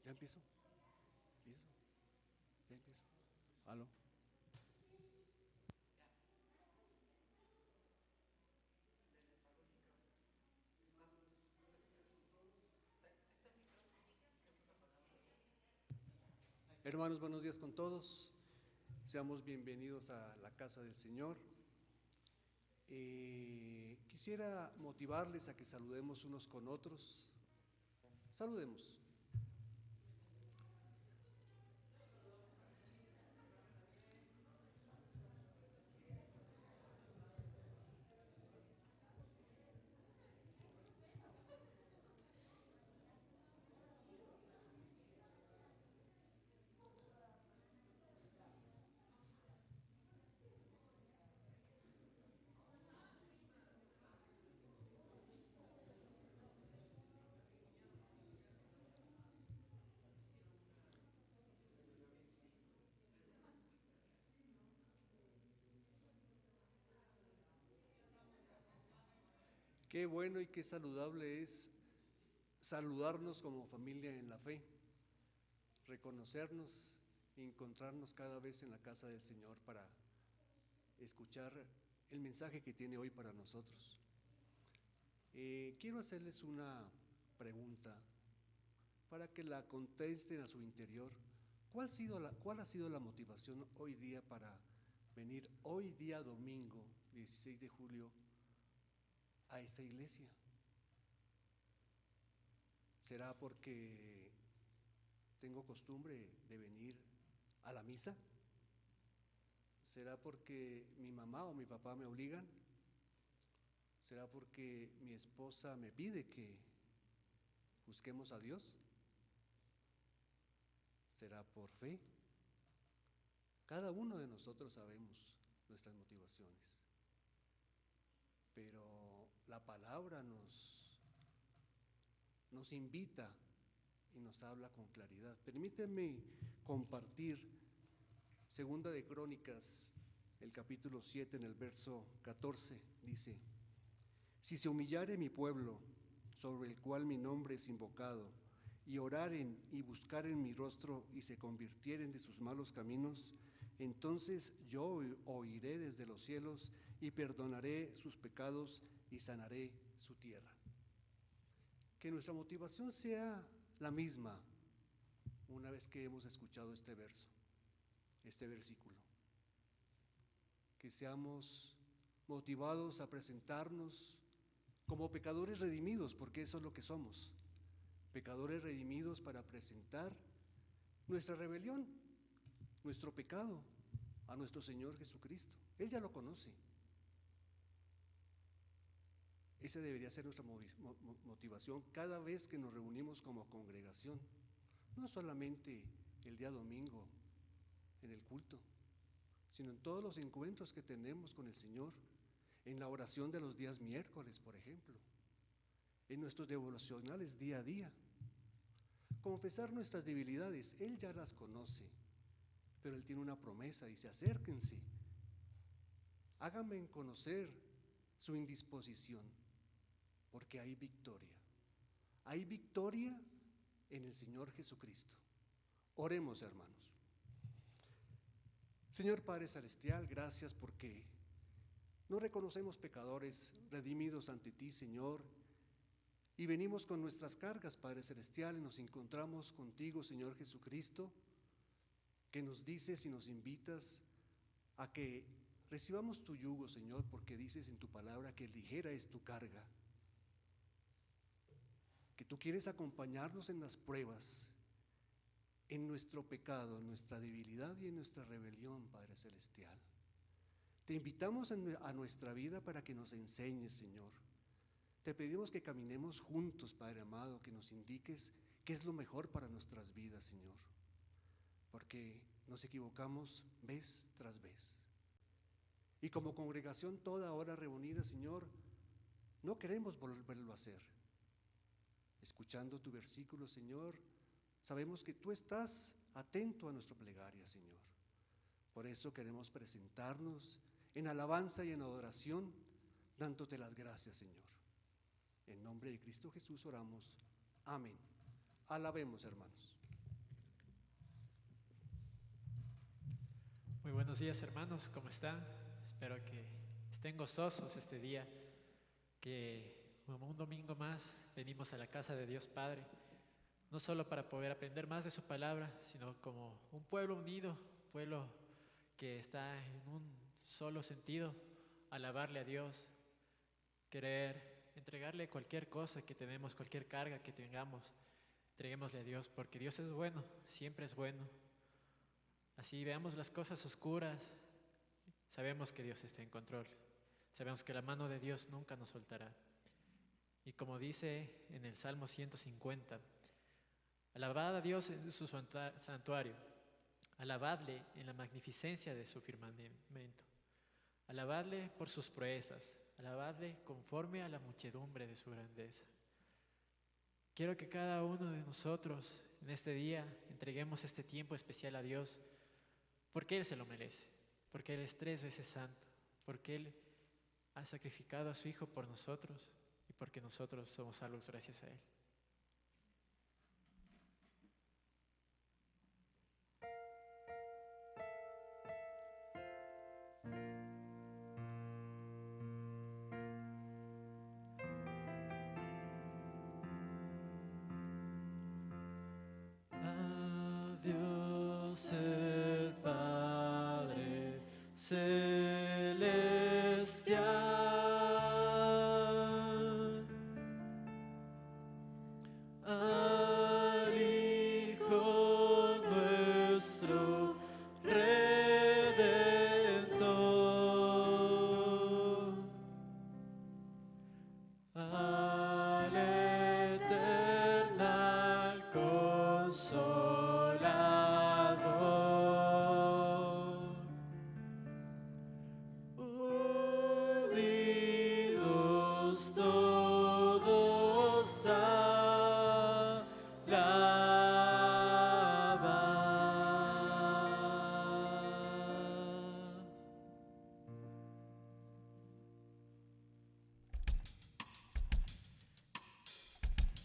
¿Ya empiezo? ¿Empiezo? ¿Ya empiezo? ¿Aló? Hermanos, buenos días con todos. Seamos bienvenidos a la casa del Señor. Quisiera motivarles a que saludemos unos con otros. Saludemos. Qué bueno y qué saludable es saludarnos como familia en la fe, reconocernos y encontrarnos cada vez en la casa del Señor para escuchar el mensaje que tiene hoy para nosotros. Quiero hacerles una pregunta para que la contesten a su interior. ¿Cuál ha sido la motivación hoy día para venir hoy día domingo 16 de julio a esta iglesia? ¿Será porque tengo costumbre de venir a la misa? ¿Será porque mi mamá o mi papá me obligan? ¿Será porque mi esposa me pide que busquemos a Dios? ¿Será por fe? Cada uno de nosotros sabemos nuestras motivaciones, pero la palabra nos invita y nos habla con claridad. Permítanme compartir Segunda de Crónicas, el capítulo 7, en el verso 14, dice: si se humillare mi pueblo, sobre el cual mi nombre es invocado, y oraren y buscaren mi rostro y se convirtieren de sus malos caminos, entonces yo oiré desde los cielos y perdonaré sus pecados y sanaré su tierra. Que nuestra motivación sea la misma una vez que hemos escuchado este verso, este versículo. Que seamos motivados a presentarnos como pecadores redimidos, porque eso es lo que somos, pecadores redimidos para presentar nuestra rebelión, nuestro pecado a nuestro Señor Jesucristo. Él ya lo conoce. Esa debería ser nuestra motivación cada vez que nos reunimos como congregación, no solamente el día domingo en el culto, sino en todos los encuentros que tenemos con el Señor, en la oración de los días miércoles, por ejemplo, en nuestros devocionales día a día. Confesar nuestras debilidades, Él ya las conoce, pero Él tiene una promesa, dice: acérquense, háganme conocer su indisposición, porque hay victoria en el Señor Jesucristo. Oremos, hermanos. Señor Padre Celestial, gracias porque nos reconocemos pecadores redimidos ante ti, Señor, y venimos con nuestras cargas, Padre Celestial, y nos encontramos contigo, Señor Jesucristo, que nos dices y nos invitas a que recibamos tu yugo, Señor, porque dices en tu palabra que ligera es tu carga, que tú quieres acompañarnos en las pruebas, en nuestro pecado, en nuestra debilidad y en nuestra rebelión, Padre Celestial. Te invitamos a nuestra vida para que nos enseñes, Señor. Te pedimos que caminemos juntos, Padre amado, que nos indiques qué es lo mejor para nuestras vidas, Señor, porque nos equivocamos vez tras vez. Y como congregación toda hora reunida, Señor, no queremos volverlo a hacer. Escuchando tu versículo, Señor, sabemos que tú estás atento a nuestra plegaria, Señor. Por eso queremos presentarnos en alabanza y en adoración, dándote las gracias, Señor. En nombre de Cristo Jesús oramos. Amén. Alabemos, hermanos. buenos días, hermanos, ¿cómo están? Espero que estén gozosos este día, que como un domingo más venimos a la casa de Dios Padre, no solo para poder aprender más de su palabra, sino como un pueblo unido, un pueblo que está en un solo sentido, alabarle a Dios, querer entregarle cualquier cosa que tenemos, cualquier carga que tengamos, entreguémosle a Dios, porque Dios es bueno, siempre es bueno. Así veamos las cosas oscuras, sabemos que Dios está en control, sabemos que la mano de Dios nunca nos soltará. Y como dice en el Salmo 150, alabad a Dios en su santuario, alabadle en la magnificencia de su firmamento, alabadle por sus proezas, alabadle conforme a la muchedumbre de su grandeza. Quiero que cada uno de nosotros en este día entreguemos este tiempo especial a Dios, porque Él se lo merece, porque Él es 3 veces santo, porque Él ha sacrificado a su Hijo por nosotros y porque nosotros somos salvos gracias a Él. A Dios el Padre celestial, al Hijo nuestro Redentor, al eternal Consolador, unidos todos a alabar.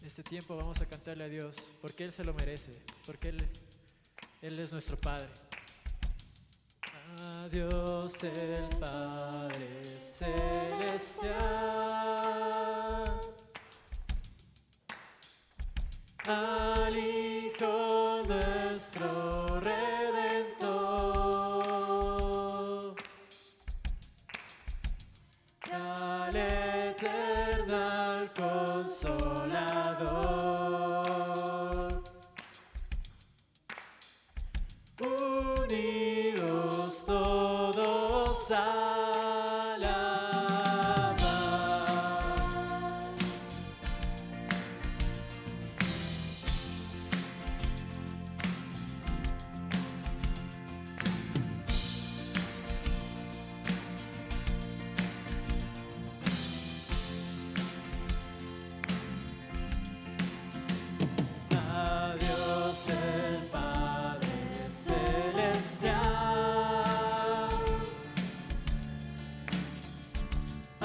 En este tiempo vamos a cantarle a Dios porque Él se lo merece, porque Él es nuestro Padre. A Dios el Padre celestial, al Hijo nuestro Redentor, al eternal Consolador, unidos todos a alabar. A Dios el Padre celestial,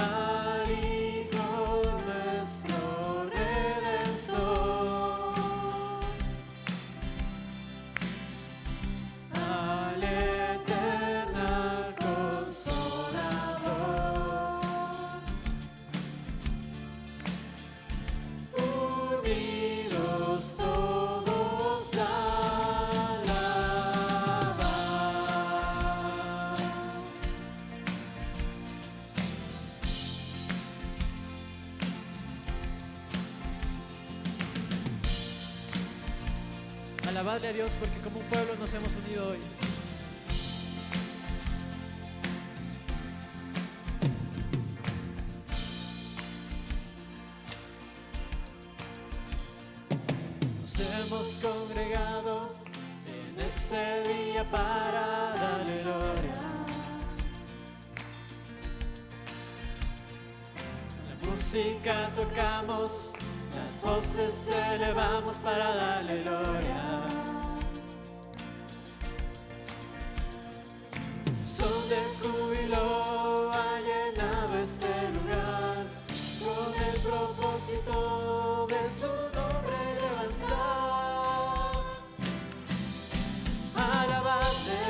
al Hijo nuestro Redentor, al eternal Consolador, unidos todos a alabar. Alabadle a Dios porque como un pueblo nos hemos unido hoy. Nos hemos congregado en ese día para darle gloria. La música tocamos, las voces elevamos para darle gloria. Son de júbilo ha llenado este lugar, con el propósito de su nombre levantar. Alabadle,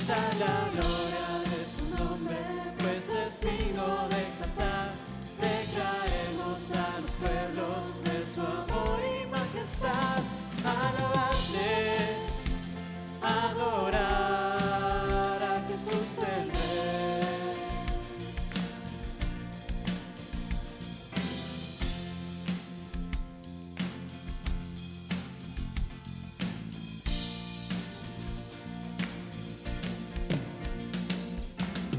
Canta la gloria de su nombre, pues es digno de exaltar. Declaremos a los pueblos de su amor y majestad. Alabarle, adorar a Jesús el Rey.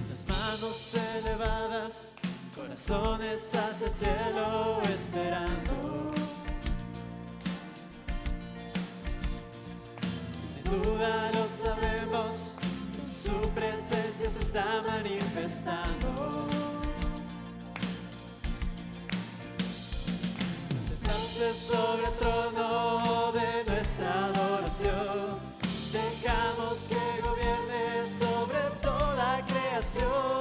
Las manos elevadas, corazones hacia el cielo esperando. Sin duda lo sabemos, su presencia se está manifestando. Sentarse sobre el trono de nuestra adoración, dejamos que gobierne sobre toda creación.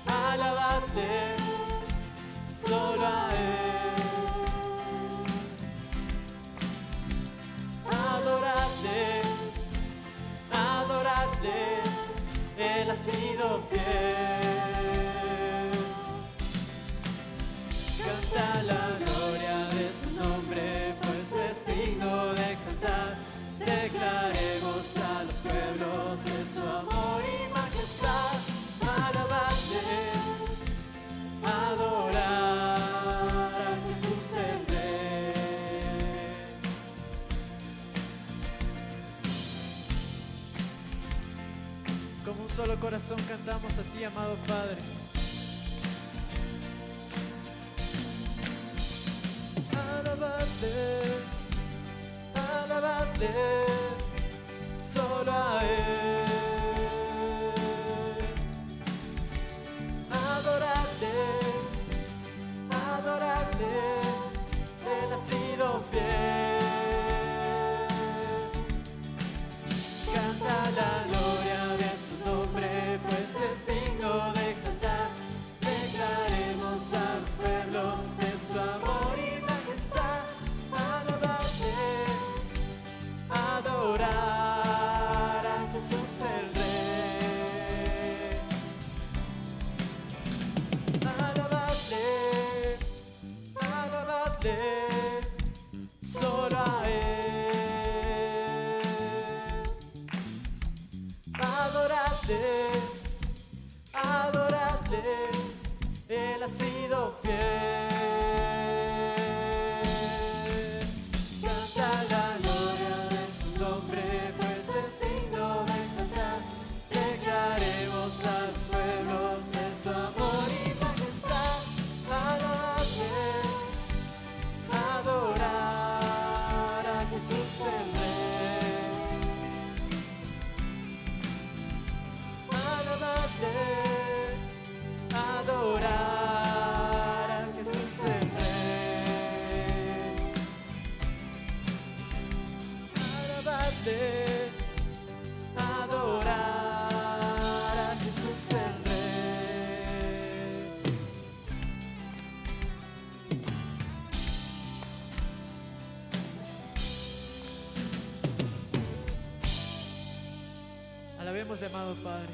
Alabarle, solo a Él. Adorarle, Él ha sido fiel. Canta la gloria de su nombre, pues es digno de exaltar. Declaremos a los pueblos de su amor y majestad. Alabarle, adorar a Jesús el Rey. Como un solo corazón cantamos a ti, amado Padre. Alabarle, solo a Él. Adorarle, Él ha sido fiel. Canta la gloria de su nombre, pues es digno de exaltar. Declaremos a los pueblos de su amor y majestad. Adorar a Jesús el Rey. Alabarle, solo a Él. Adorarle, Él ha sido fiel. Canta la gloria de su nombre, pues es digno de exaltar. Declaremos a los pueblos de su amor y majestad. Adorar a Jesús el Rey. Adorar a Jesús el Rey. Adorar a Jesús el Rey. Alabemos, amado Padre.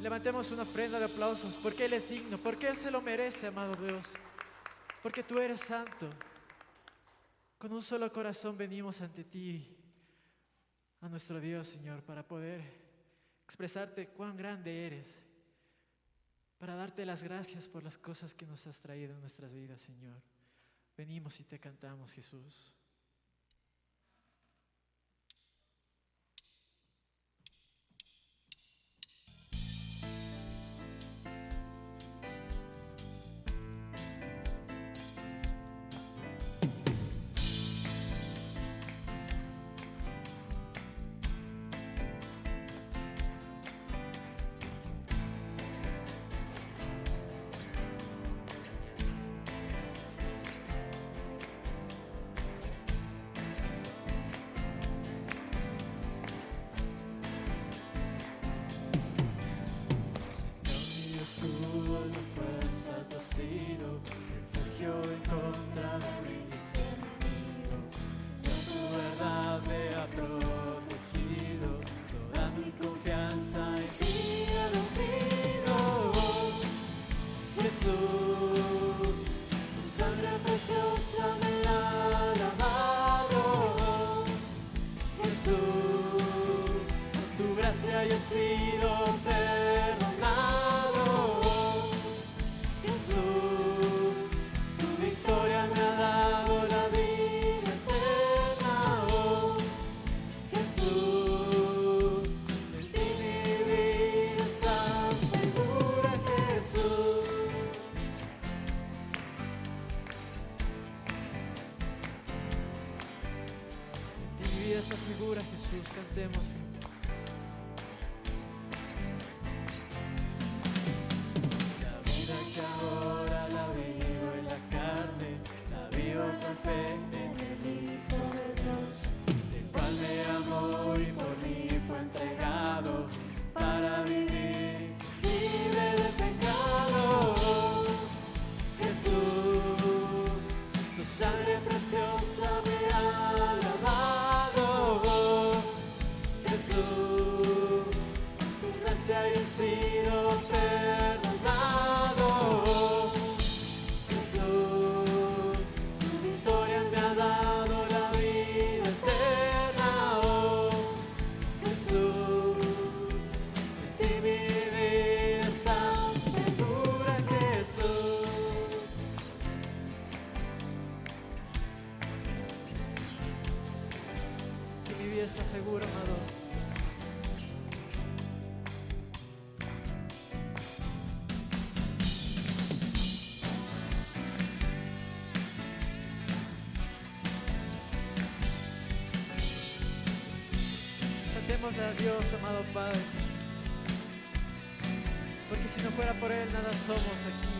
Levantemos una ofrenda de aplausos porque Él es digno, porque Él se lo merece, amado Dios, porque tú eres santo. Con un solo corazón venimos ante ti, a nuestro Dios, Señor, para poder expresarte cuán grande eres, para darte las gracias por las cosas que nos has traído en nuestras vidas, Señor. Venimos y te cantamos, Jesús. preciosa me ha lavado. Jesús, por tu gracia yo he sido perdonado. Jesús, tu victoria me ha dado la vida eterna. Oh, Jesús, en ti mi vida está segura. Jesús, en ti mi vida está segura. Jesús, cantemos. La vida que ahora la vivo en la carne, la vivo con fe en el Hijo de Dios, el cual me amó y por mí fue entregado para vivir libre de pecado. Jesús, tu sangre preciosa me ha lavado. Jesús, tu gracia yo he sido perdonado. Jesús, tu victoria me ha dado la vida eterna. Oh, Jesús, en ti mi vida está segura. Jesús, en mi vida está segura, amado. Cantémosle a Dios, amado Padre, porque si no fuera por Él, nada somos aquí.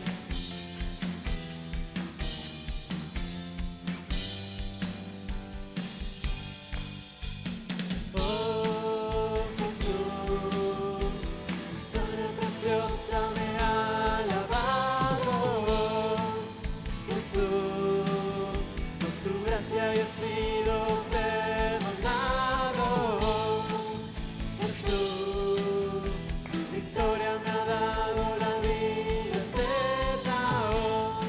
Oh, Jesús, tu sangre preciosa me ha lavado. Jesús, con tu gracia yo he sido perdonado. Jesús, tu victoria me ha dado la vida eterna. Oh,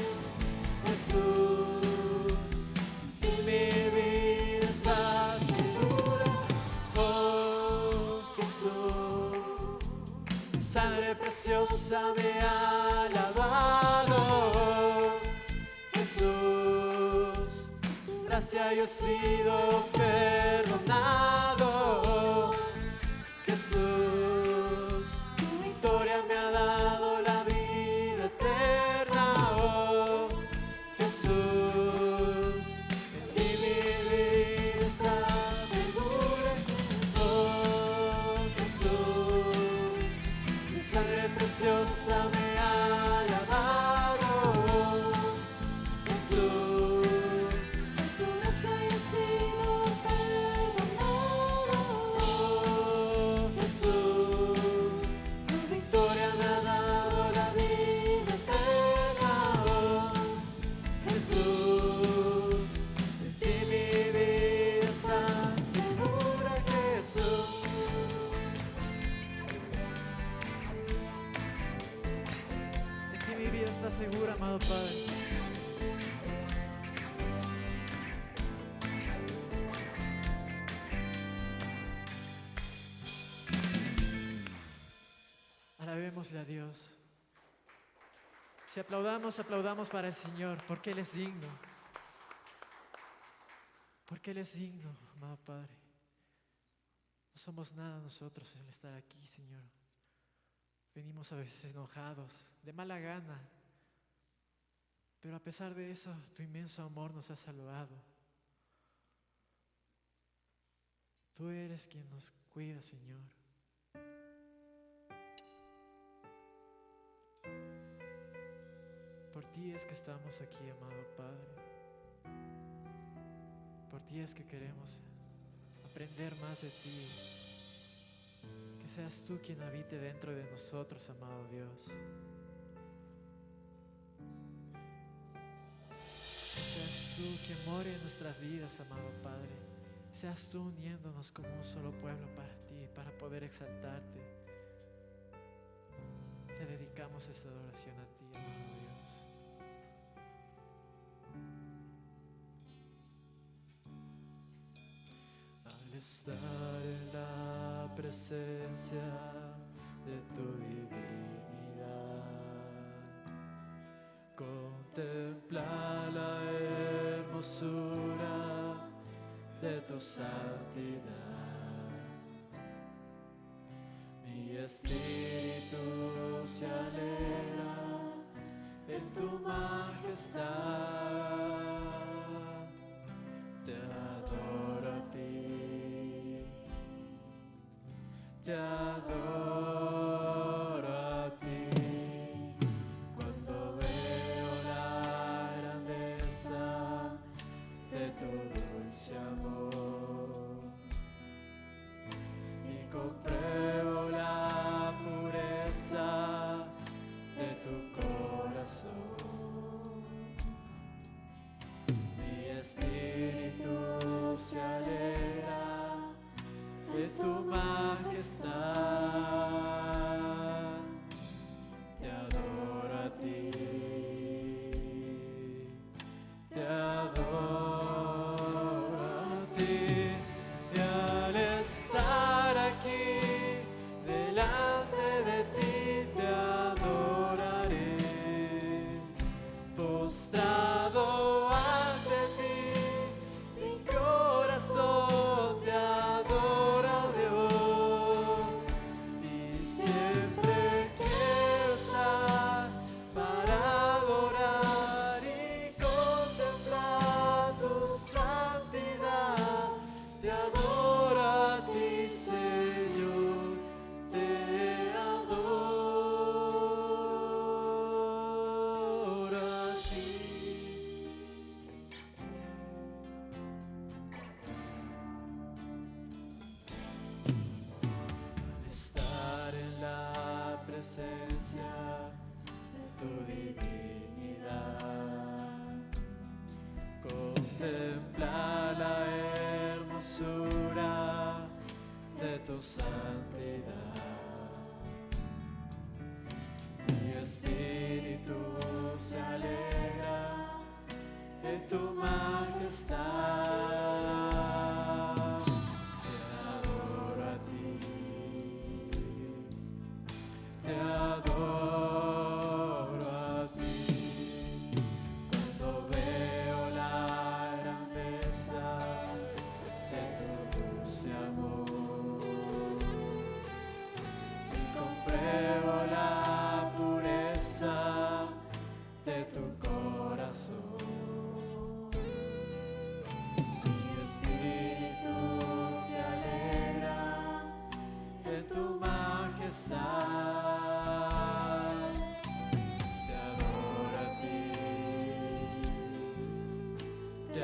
Jesús, en mi vida está segura. Oh, Jesús, tu sangre preciosa me ha lavado. Jesús, tu gracia yo he sido perdonado. Jesús, tu victoria me ha dado la vida eterna. Oh, Jesús, en ti mi vida está segura. Oh, Jesús, tu sangre preciosa me ha lavado. Jesús, por tu gracia yo he sido perdonado. Oh, Jesús, tu victoria me ha dado la vida eterna. Oh, Jesús, en ti mi vida está segura. Jesús, en ti mi vida está segura, amado Padre. Alabémosle a Dios. Si aplaudamos, aplaudamos para el Señor, porque Él es digno. Porque Él es digno, amado Padre. No somos nada nosotros al estar aquí, Señor. Venimos a veces enojados, de mala gana. Pero a pesar de eso, tu inmenso amor nos ha salvado. Tú eres quien nos cuida, Señor. Por ti es que estamos aquí, amado Padre. Por ti es que queremos aprender más de ti. Que seas tú quien habite dentro de nosotros, amado Dios. Que seas tú quien more en nuestras vidas, amado Padre. Seas tú uniéndonos como un solo pueblo para ti, para poder exaltarte. Te dedicamos esta adoración a ti, amado Dios. estar en la presencia de tu divinidad, contemplar la hermosura de tu santidad. Mi espíritu se alegra en tu majestad. Te adoro a ti, te adoro a ti. Cuando veo la grandeza de tu dulce amor y compruebo la pureza de tu corazón, mi espíritu se alegra de tu majestad. Te adoro a ti, te adoro a ti, y al estar aquí delante de ti te adoraré, postrado ante ti, mi corazón te adora, Dios, y siempre quiero estar para adorar y contemplar tu santidad. Te adoro a ti, Señor, te adoro a ti. Estar en la presencia de tu divinidad, contemplar la hermosura de tu santidad. Mi espíritu se alegra en tu majestad. Te adoro a ti, te adoro a ti. Cuando veo la grandeza de tu dulce amor y compruebo la pureza de tu corazón, mi espíritu se alegra en tu majestad. Te adoro a ti, te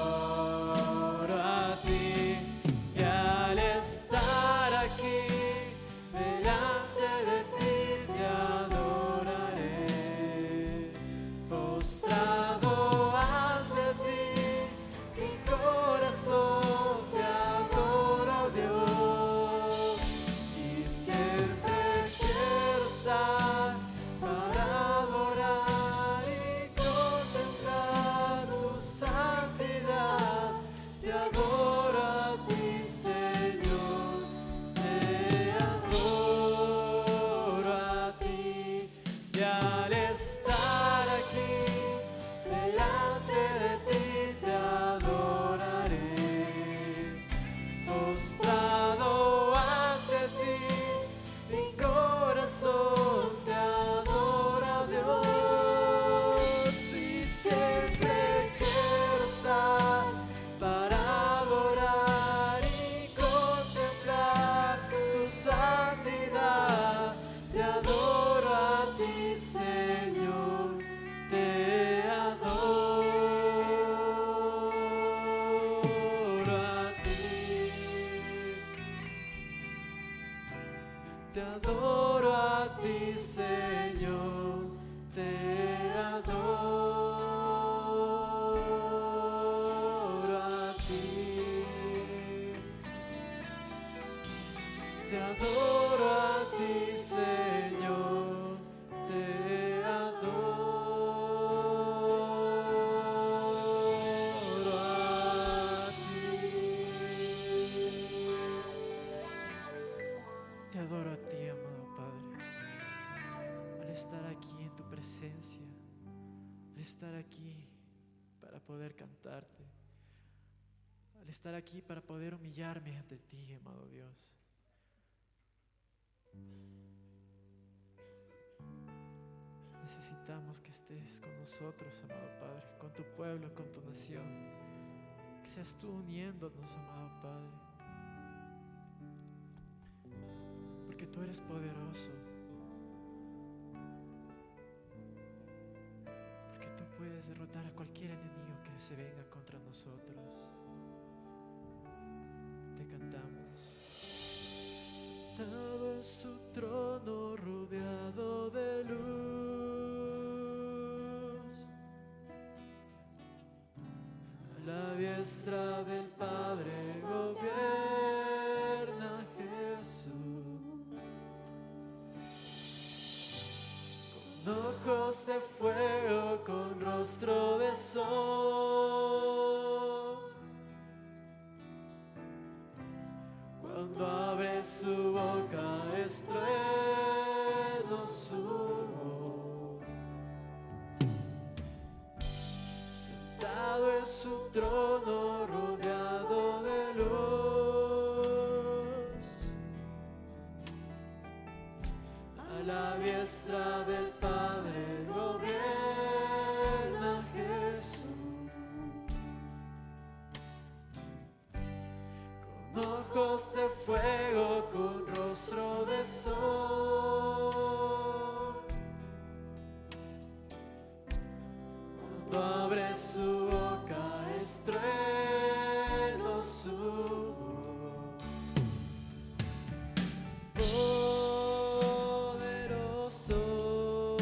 adoro a ti, y al estar aquí delante de ti te adoraré, postrado ante ti, mi corazón te adora, Dios, y siempre quiero estar para adorar y contemplar tu santidad. Te adoro a ti, Señor, te adoro a ti, y al estar aquí estar aquí para poder cantarte, al estar aquí para poder humillarme ante ti, amado Dios. Necesitamos que estés con nosotros, amado Padre, con tu pueblo, con tu nación. Que seas tú uniéndonos, amado Padre. Porque tú eres poderoso. Porque tú puedes derrotar a cualquier enemigo que se venga contra nosotros. Te cantamos. Sentado en su trono, rodeado de luz, a la diestra del Padre gobierna Jesús. Con ojos de fuego, con rostro de sol, cuando abre su boca estruendo su voz. Sentado en su trono, rodeado de luz, a la diestra del Padre gobierna Jesús. Con ojos de fuego, con rostro de sol, cuando abre su boca estruendo su voz. Poderoso,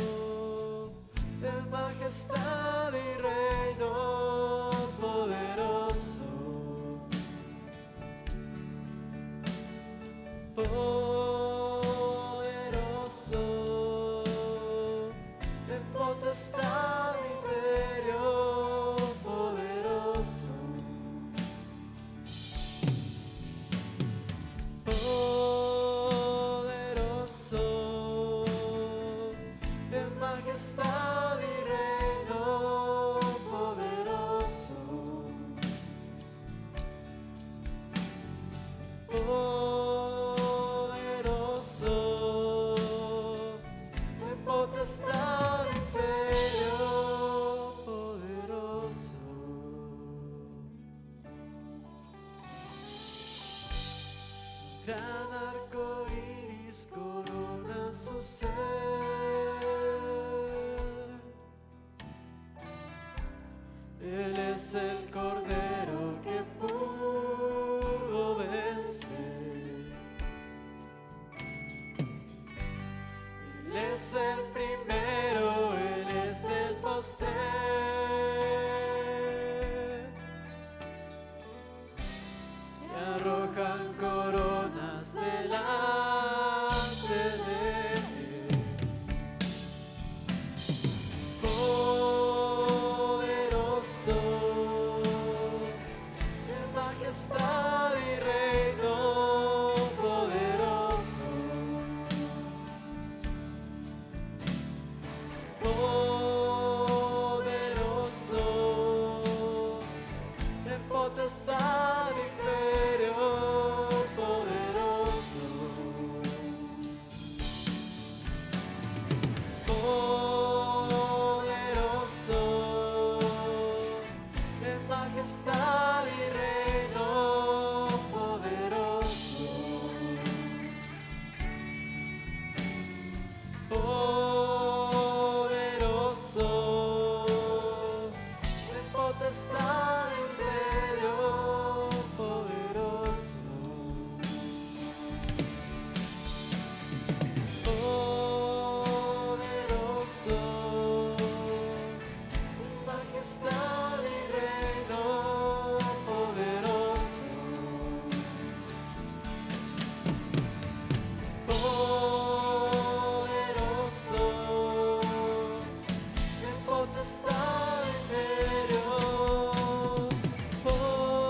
de majestad y reino, poderoso. Poderoso, de potestad y imperio, poderoso. Poderoso, de majestad y reino, poderoso. Poderoso, de potestad y imperio, poderoso. Gran arco iris corona su ser. Él es el Cordero que pudo vencer. Él es el primero, Él es el postrer. Y arrojan coronas delante de Él. Poderoso, de majestad y reino, poderoso. Poderoso, de potestad y imperio, poderoso. Poderoso, de majestad y reino, poderoso. Poderoso, de potestad y imperio, poderoso. Poderoso, de majestad y reino, poderoso. Poderoso, de potestad y imperio, poderoso.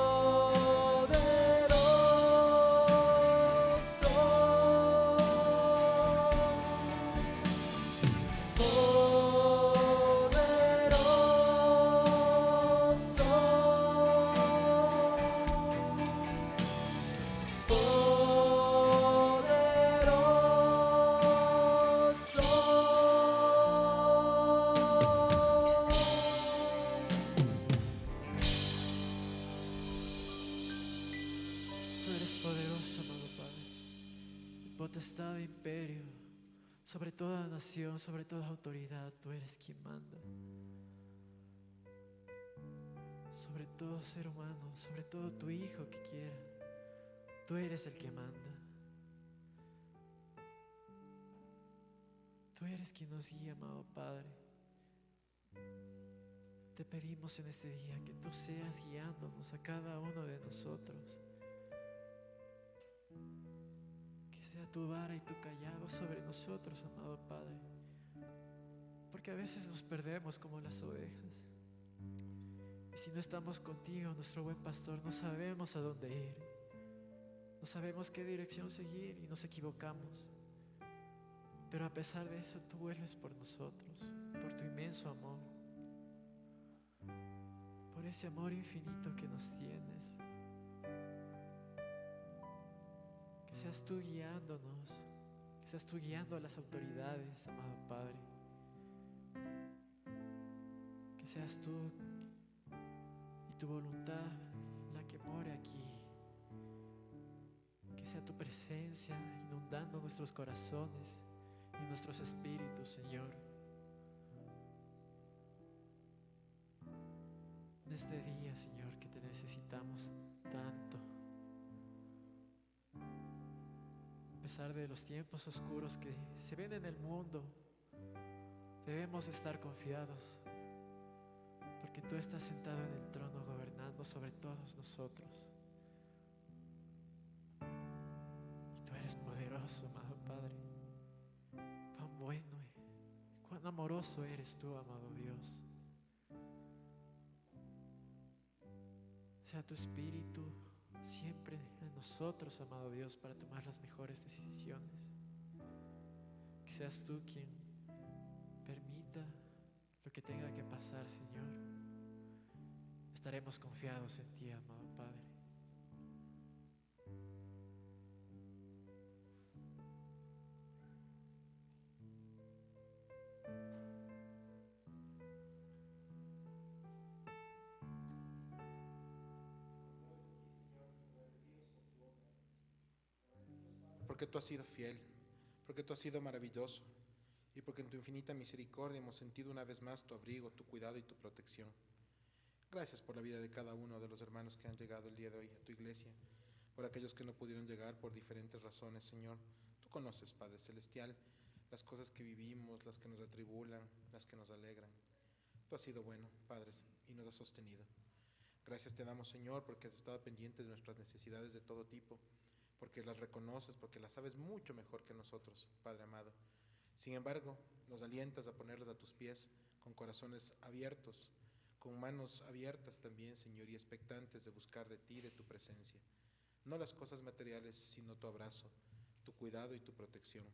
potestad e imperio, sobre toda nación, sobre toda autoridad, tú eres quien manda. Sobre todo ser humano, sobre todo tu hijo que quiera, tú eres el que manda. Tú eres quien nos guía, amado Padre. Te pedimos en este día que tú seas guiándonos a cada uno de nosotros. Que sea tu vara y tu callado sobre nosotros, amado Padre. Porque a veces nos perdemos como las ovejas. Y si no estamos contigo, nuestro buen pastor, no sabemos a dónde ir. No sabemos qué dirección seguir y nos equivocamos. Pero a pesar de eso, tú vuelves por nosotros, por tu inmenso amor, por ese amor infinito que nos tienes. Que seas tú guiándonos, que seas tú guiando a las autoridades, amado Padre. Que seas tú y tu voluntad la que more aquí. Que sea tu presencia inundando nuestros corazones y nuestros espíritus, Señor. En este día, Señor, que te necesitamos tanto. A pesar de los tiempos oscuros que se ven en el mundo, debemos estar confiados, porque tú estás sentado en el trono gobernando sobre todos nosotros. Y tú eres poderoso, amado Padre. Cuán bueno y cuán amoroso eres tú, amado Dios. Sea tu espíritu siempre en nosotros, amado Dios, para tomar las mejores decisiones. Que seas tú quien permita lo que tenga que pasar, Señor. Estaremos confiados en ti, amado Padre. Porque tú has sido fiel, porque tú has sido maravilloso y porque en tu infinita misericordia hemos sentido una vez más tu abrigo, tu cuidado y tu protección. Gracias por la vida de cada uno de los hermanos que han llegado el día de hoy a tu iglesia, por aquellos que no pudieron llegar por diferentes razones, Señor. Tú conoces, Padre Celestial, las cosas que vivimos, las que nos atribulan, las que nos alegran. Tú has sido bueno, Padre, y nos has sostenido. Gracias te damos, Señor, porque has estado pendiente de nuestras necesidades de todo tipo, porque las reconoces, porque las sabes mucho mejor que nosotros, Padre amado. Sin embargo, nos alientas a ponerlas a tus pies con corazones abiertos, con manos abiertas también, Señor, y expectantes de buscar de ti, de tu presencia. No las cosas materiales, sino tu abrazo, tu cuidado y tu protección.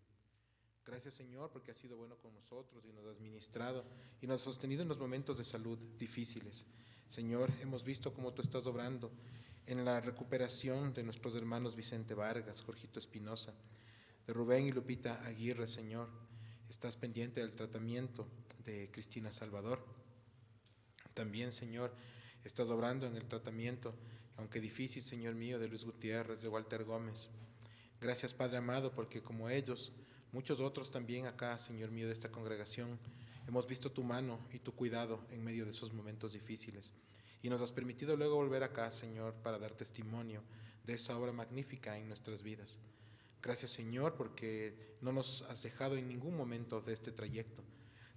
Gracias, Señor, porque has sido bueno con nosotros y nos has ministrado y nos has sostenido en los momentos de salud difíciles. Señor, hemos visto cómo tú estás obrando en la recuperación de nuestros hermanos Vicente Vargas, Jorgito Espinosa, de Rubén y Lupita Aguirre, Señor. Estás pendiente del tratamiento de Cristina Salvador. También, Señor, estás obrando en el tratamiento, aunque difícil, Señor mío, de Luis Gutiérrez, de Walter Gómez. Gracias, Padre amado, porque como ellos, muchos otros también acá, Señor mío, de esta congregación, hemos visto tu mano y tu cuidado en medio de esos momentos difíciles. Y nos has permitido luego volver acá, Señor, para dar testimonio de esa obra magnífica en nuestras vidas. Gracias, Señor, porque no nos has dejado en ningún momento de este trayecto.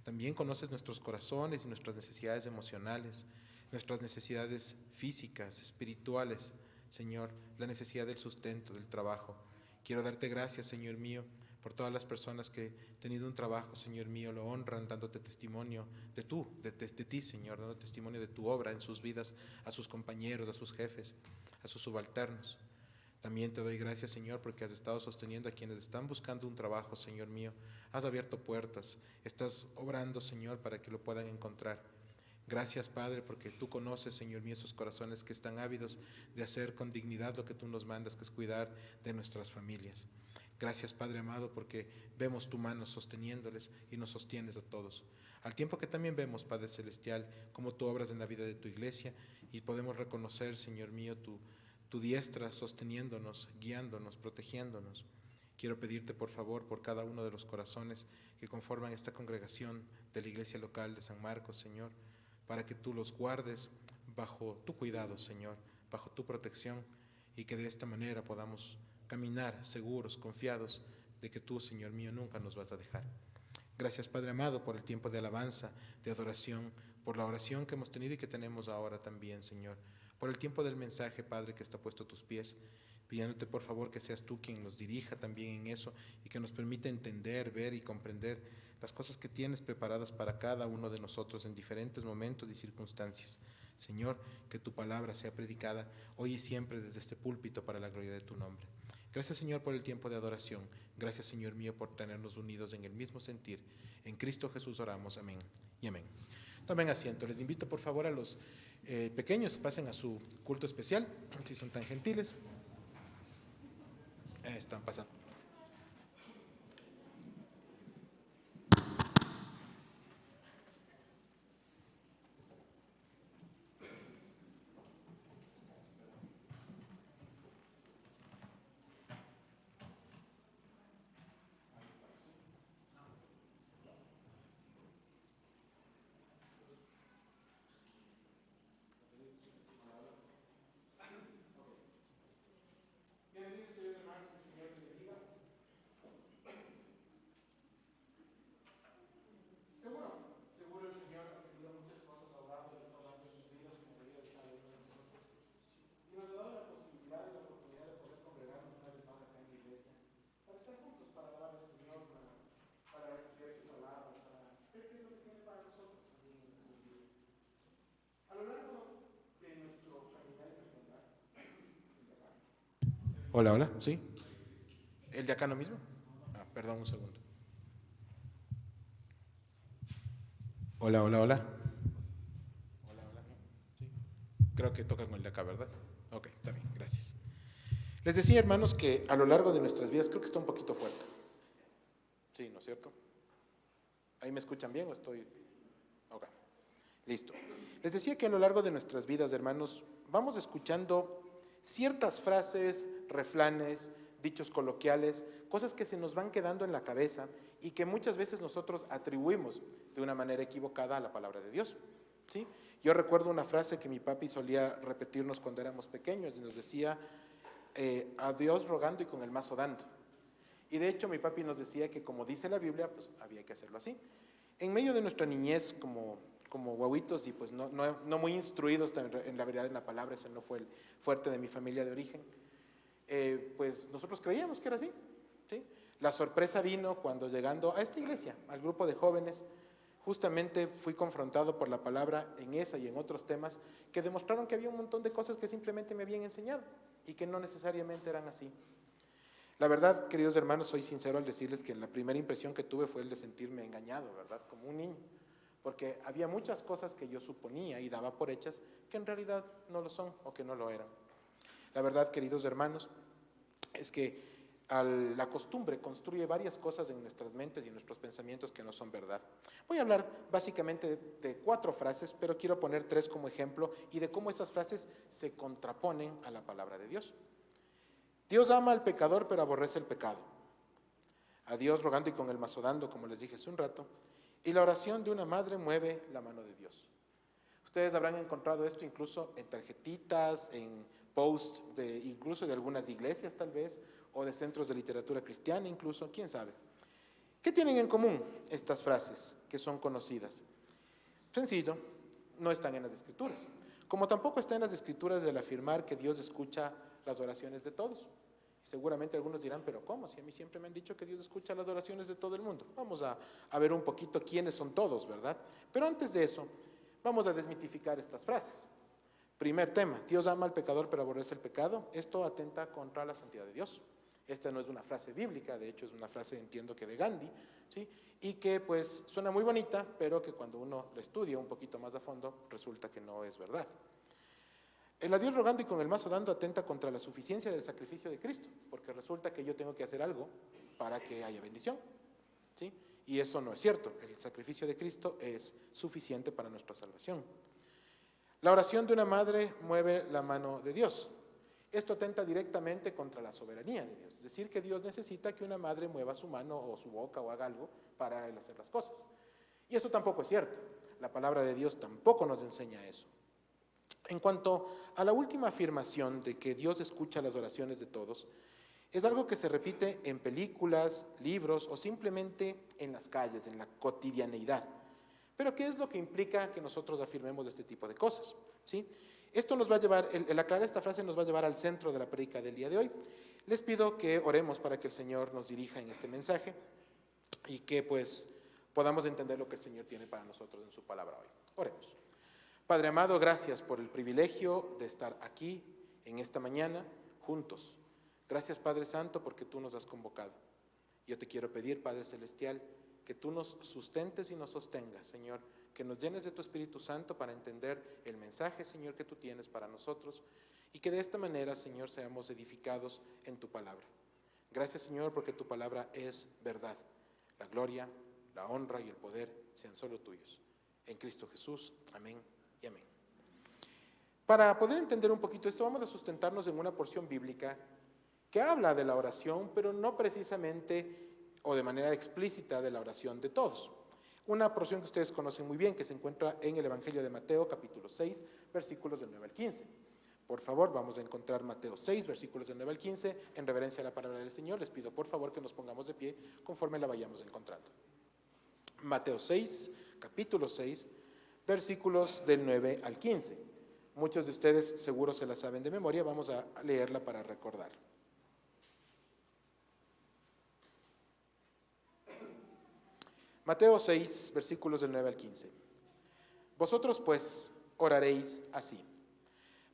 También conoces nuestros corazones y nuestras necesidades emocionales, nuestras necesidades físicas, espirituales, Señor, la necesidad del sustento, del trabajo. Quiero darte gracias, Señor mío, por todas las personas que tenido un trabajo, Señor mío, lo honran dándote testimonio de ti, Señor, dando testimonio de tu obra en sus vidas, a sus compañeros, a sus jefes, a sus subalternos. También te doy gracias, Señor, porque has estado sosteniendo a quienes están buscando un trabajo, Señor mío. Has abierto puertas, estás obrando, Señor, para que lo puedan encontrar. Gracias, Padre, porque tú conoces, Señor mío, esos corazones que están ávidos de hacer con dignidad lo que tú nos mandas, que es cuidar de nuestras familias. Gracias, Padre amado, porque vemos tu mano sosteniéndoles y nos sostienes a todos. Al tiempo que también vemos, Padre Celestial, cómo tú obras en la vida de tu iglesia y podemos reconocer, Señor mío, tu diestra sosteniéndonos, guiándonos, protegiéndonos. Quiero pedirte por favor por cada uno de los corazones que conforman esta congregación de la iglesia local de San Marcos, Señor, para que tú los guardes bajo tu cuidado, Señor, bajo tu protección, y que de esta manera podamos caminar seguros, confiados de que tú, Señor mío, nunca nos vas a dejar. Gracias, Padre amado, por el tiempo de alabanza, de adoración, por la oración que hemos tenido y que tenemos ahora también, Señor, por el tiempo del mensaje, Padre, que está puesto a tus pies, pidiéndote por favor que seas tú quien nos dirija también en eso y que nos permita entender, ver y comprender las cosas que tienes preparadas para cada uno de nosotros en diferentes momentos y circunstancias. Señor, que tu palabra sea predicada hoy y siempre desde este púlpito para la gloria de tu nombre. Gracias, Señor, por el tiempo de adoración. Gracias, Señor mío, por tenernos unidos en el mismo sentir. En Cristo Jesús oramos. Amén y amén. Tomen asiento. Les invito por favor a los pequeños que pasen a su culto especial, si son tan gentiles. Están pasando. Hola, hola, ¿sí? ¿El de acá no mismo? Perdón, un segundo. Hola, hola, hola. Hola, hola. Sí. Creo que toca con el de acá, ¿verdad? Ok, está bien, gracias. Les decía, hermanos, que a lo largo de nuestras vidas, creo que está un poquito fuerte. Sí, ¿no es cierto? ¿Ahí me escuchan bien o estoy...? Ok, listo. Les decía que a lo largo de nuestras vidas, hermanos, vamos escuchando ciertas frases, refranes, dichos coloquiales, cosas que se nos van quedando en la cabeza y que muchas veces nosotros atribuimos de una manera equivocada a la palabra de Dios, ¿sí? Yo recuerdo una frase que mi papi solía repetirnos cuando éramos pequeños y nos decía, a Dios rogando y con el mazo dando. Y de hecho mi papi nos decía que como dice la Biblia, pues había que hacerlo así. En medio de nuestra niñez como guaguitos y pues no muy instruidos en la verdad en la palabra, ese no fue el fuerte de mi familia de origen, pues nosotros creíamos que era así, ¿sí? La sorpresa vino cuando llegando a esta iglesia, al grupo de jóvenes, justamente fui confrontado por la palabra en esa y en otros temas que demostraron que había un montón de cosas que simplemente me habían enseñado y que no necesariamente eran así. La verdad, queridos hermanos, soy sincero al decirles que la primera impresión que tuve fue el de sentirme engañado, ¿verdad? Como un niño, porque había muchas cosas que yo suponía y daba por hechas que en realidad no lo son o que no lo eran. La verdad, queridos hermanos, es que la costumbre construye varias cosas en nuestras mentes y en nuestros pensamientos que no son verdad. Voy a hablar básicamente de 4 frases, pero quiero poner 3 como ejemplo y de cómo esas frases se contraponen a la palabra de Dios. Dios ama al pecador, pero aborrece el pecado. A Dios rogando y con el mazo dando, como les dije hace un rato. Y la oración de una madre mueve la mano de Dios. Ustedes habrán encontrado esto incluso en tarjetitas, en posts incluso de algunas iglesias tal vez, o de centros de literatura cristiana incluso, quién sabe. ¿Qué tienen en común estas frases que son conocidas? Sencillo, no están en las Escrituras. Como tampoco está en las Escrituras el afirmar que Dios escucha las oraciones de todos. Seguramente algunos dirán, pero ¿cómo? Si a mí siempre me han dicho que Dios escucha las oraciones de todo el mundo. Vamos a ver un poquito quiénes son todos, ¿verdad? Pero antes de eso, vamos a desmitificar estas frases. Primer tema, Dios ama al pecador pero aborrece el pecado. Esto atenta contra la santidad de Dios. Esta no es una frase bíblica, de hecho es una frase, entiendo que de Gandhi, ¿sí? Y que pues suena muy bonita, pero que cuando uno la estudia un poquito más a fondo, resulta que no es verdad. El a Dios rogando y con el mazo dando atenta contra la suficiencia del sacrificio de Cristo, porque resulta que yo tengo que hacer algo para que haya bendición, ¿sí? Y eso no es cierto, el sacrificio de Cristo es suficiente para nuestra salvación. La oración de una madre mueve la mano de Dios. Esto atenta directamente contra la soberanía de Dios, es decir, que Dios necesita que una madre mueva su mano o su boca o haga algo para él hacer las cosas. Y eso tampoco es cierto. La palabra de Dios tampoco nos enseña eso. En cuanto a la última afirmación de que Dios escucha las oraciones de todos, es algo que se repite en películas, libros o simplemente en las calles, en la cotidianeidad. Pero ¿qué es lo que implica que nosotros afirmemos este tipo de cosas? ¿Sí? Esto nos va a llevar, el aclarar esta frase nos va a llevar al centro de la prédica del día de hoy. Les pido que oremos para que el Señor nos dirija en este mensaje y que pues podamos entender lo que el Señor tiene para nosotros en su palabra hoy. Oremos. Padre amado, gracias por el privilegio de estar aquí en esta mañana juntos. Gracias, Padre Santo, porque tú nos has convocado. Yo te quiero pedir, Padre Celestial, que tú nos sustentes y nos sostengas, Señor, que nos llenes de tu Espíritu Santo para entender el mensaje, Señor, que tú tienes para nosotros y que de esta manera, Señor, seamos edificados en tu palabra. Gracias, Señor, porque tu palabra es verdad. La gloria, la honra y el poder sean solo tuyos. En Cristo Jesús, amén y amén. Para poder entender un poquito esto, vamos a sustentarnos en una porción bíblica que habla de la oración, pero no precisamente o de manera explícita de la oración de todos. Una porción que ustedes conocen muy bien, que se encuentra en el Evangelio de Mateo, capítulo 6, versículos del 9 al 15. Por favor, vamos a encontrar Mateo 6, versículos del 9 al 15, en reverencia a la palabra del Señor. Les pido por favor que nos pongamos de pie conforme la vayamos encontrando. Mateo 6, capítulo 6, versículos del 9 al 15. Muchos de ustedes seguro se la saben de memoria, vamos a leerla para recordar. Mateo 6, versículos del 9 al 15. Vosotros pues oraréis así: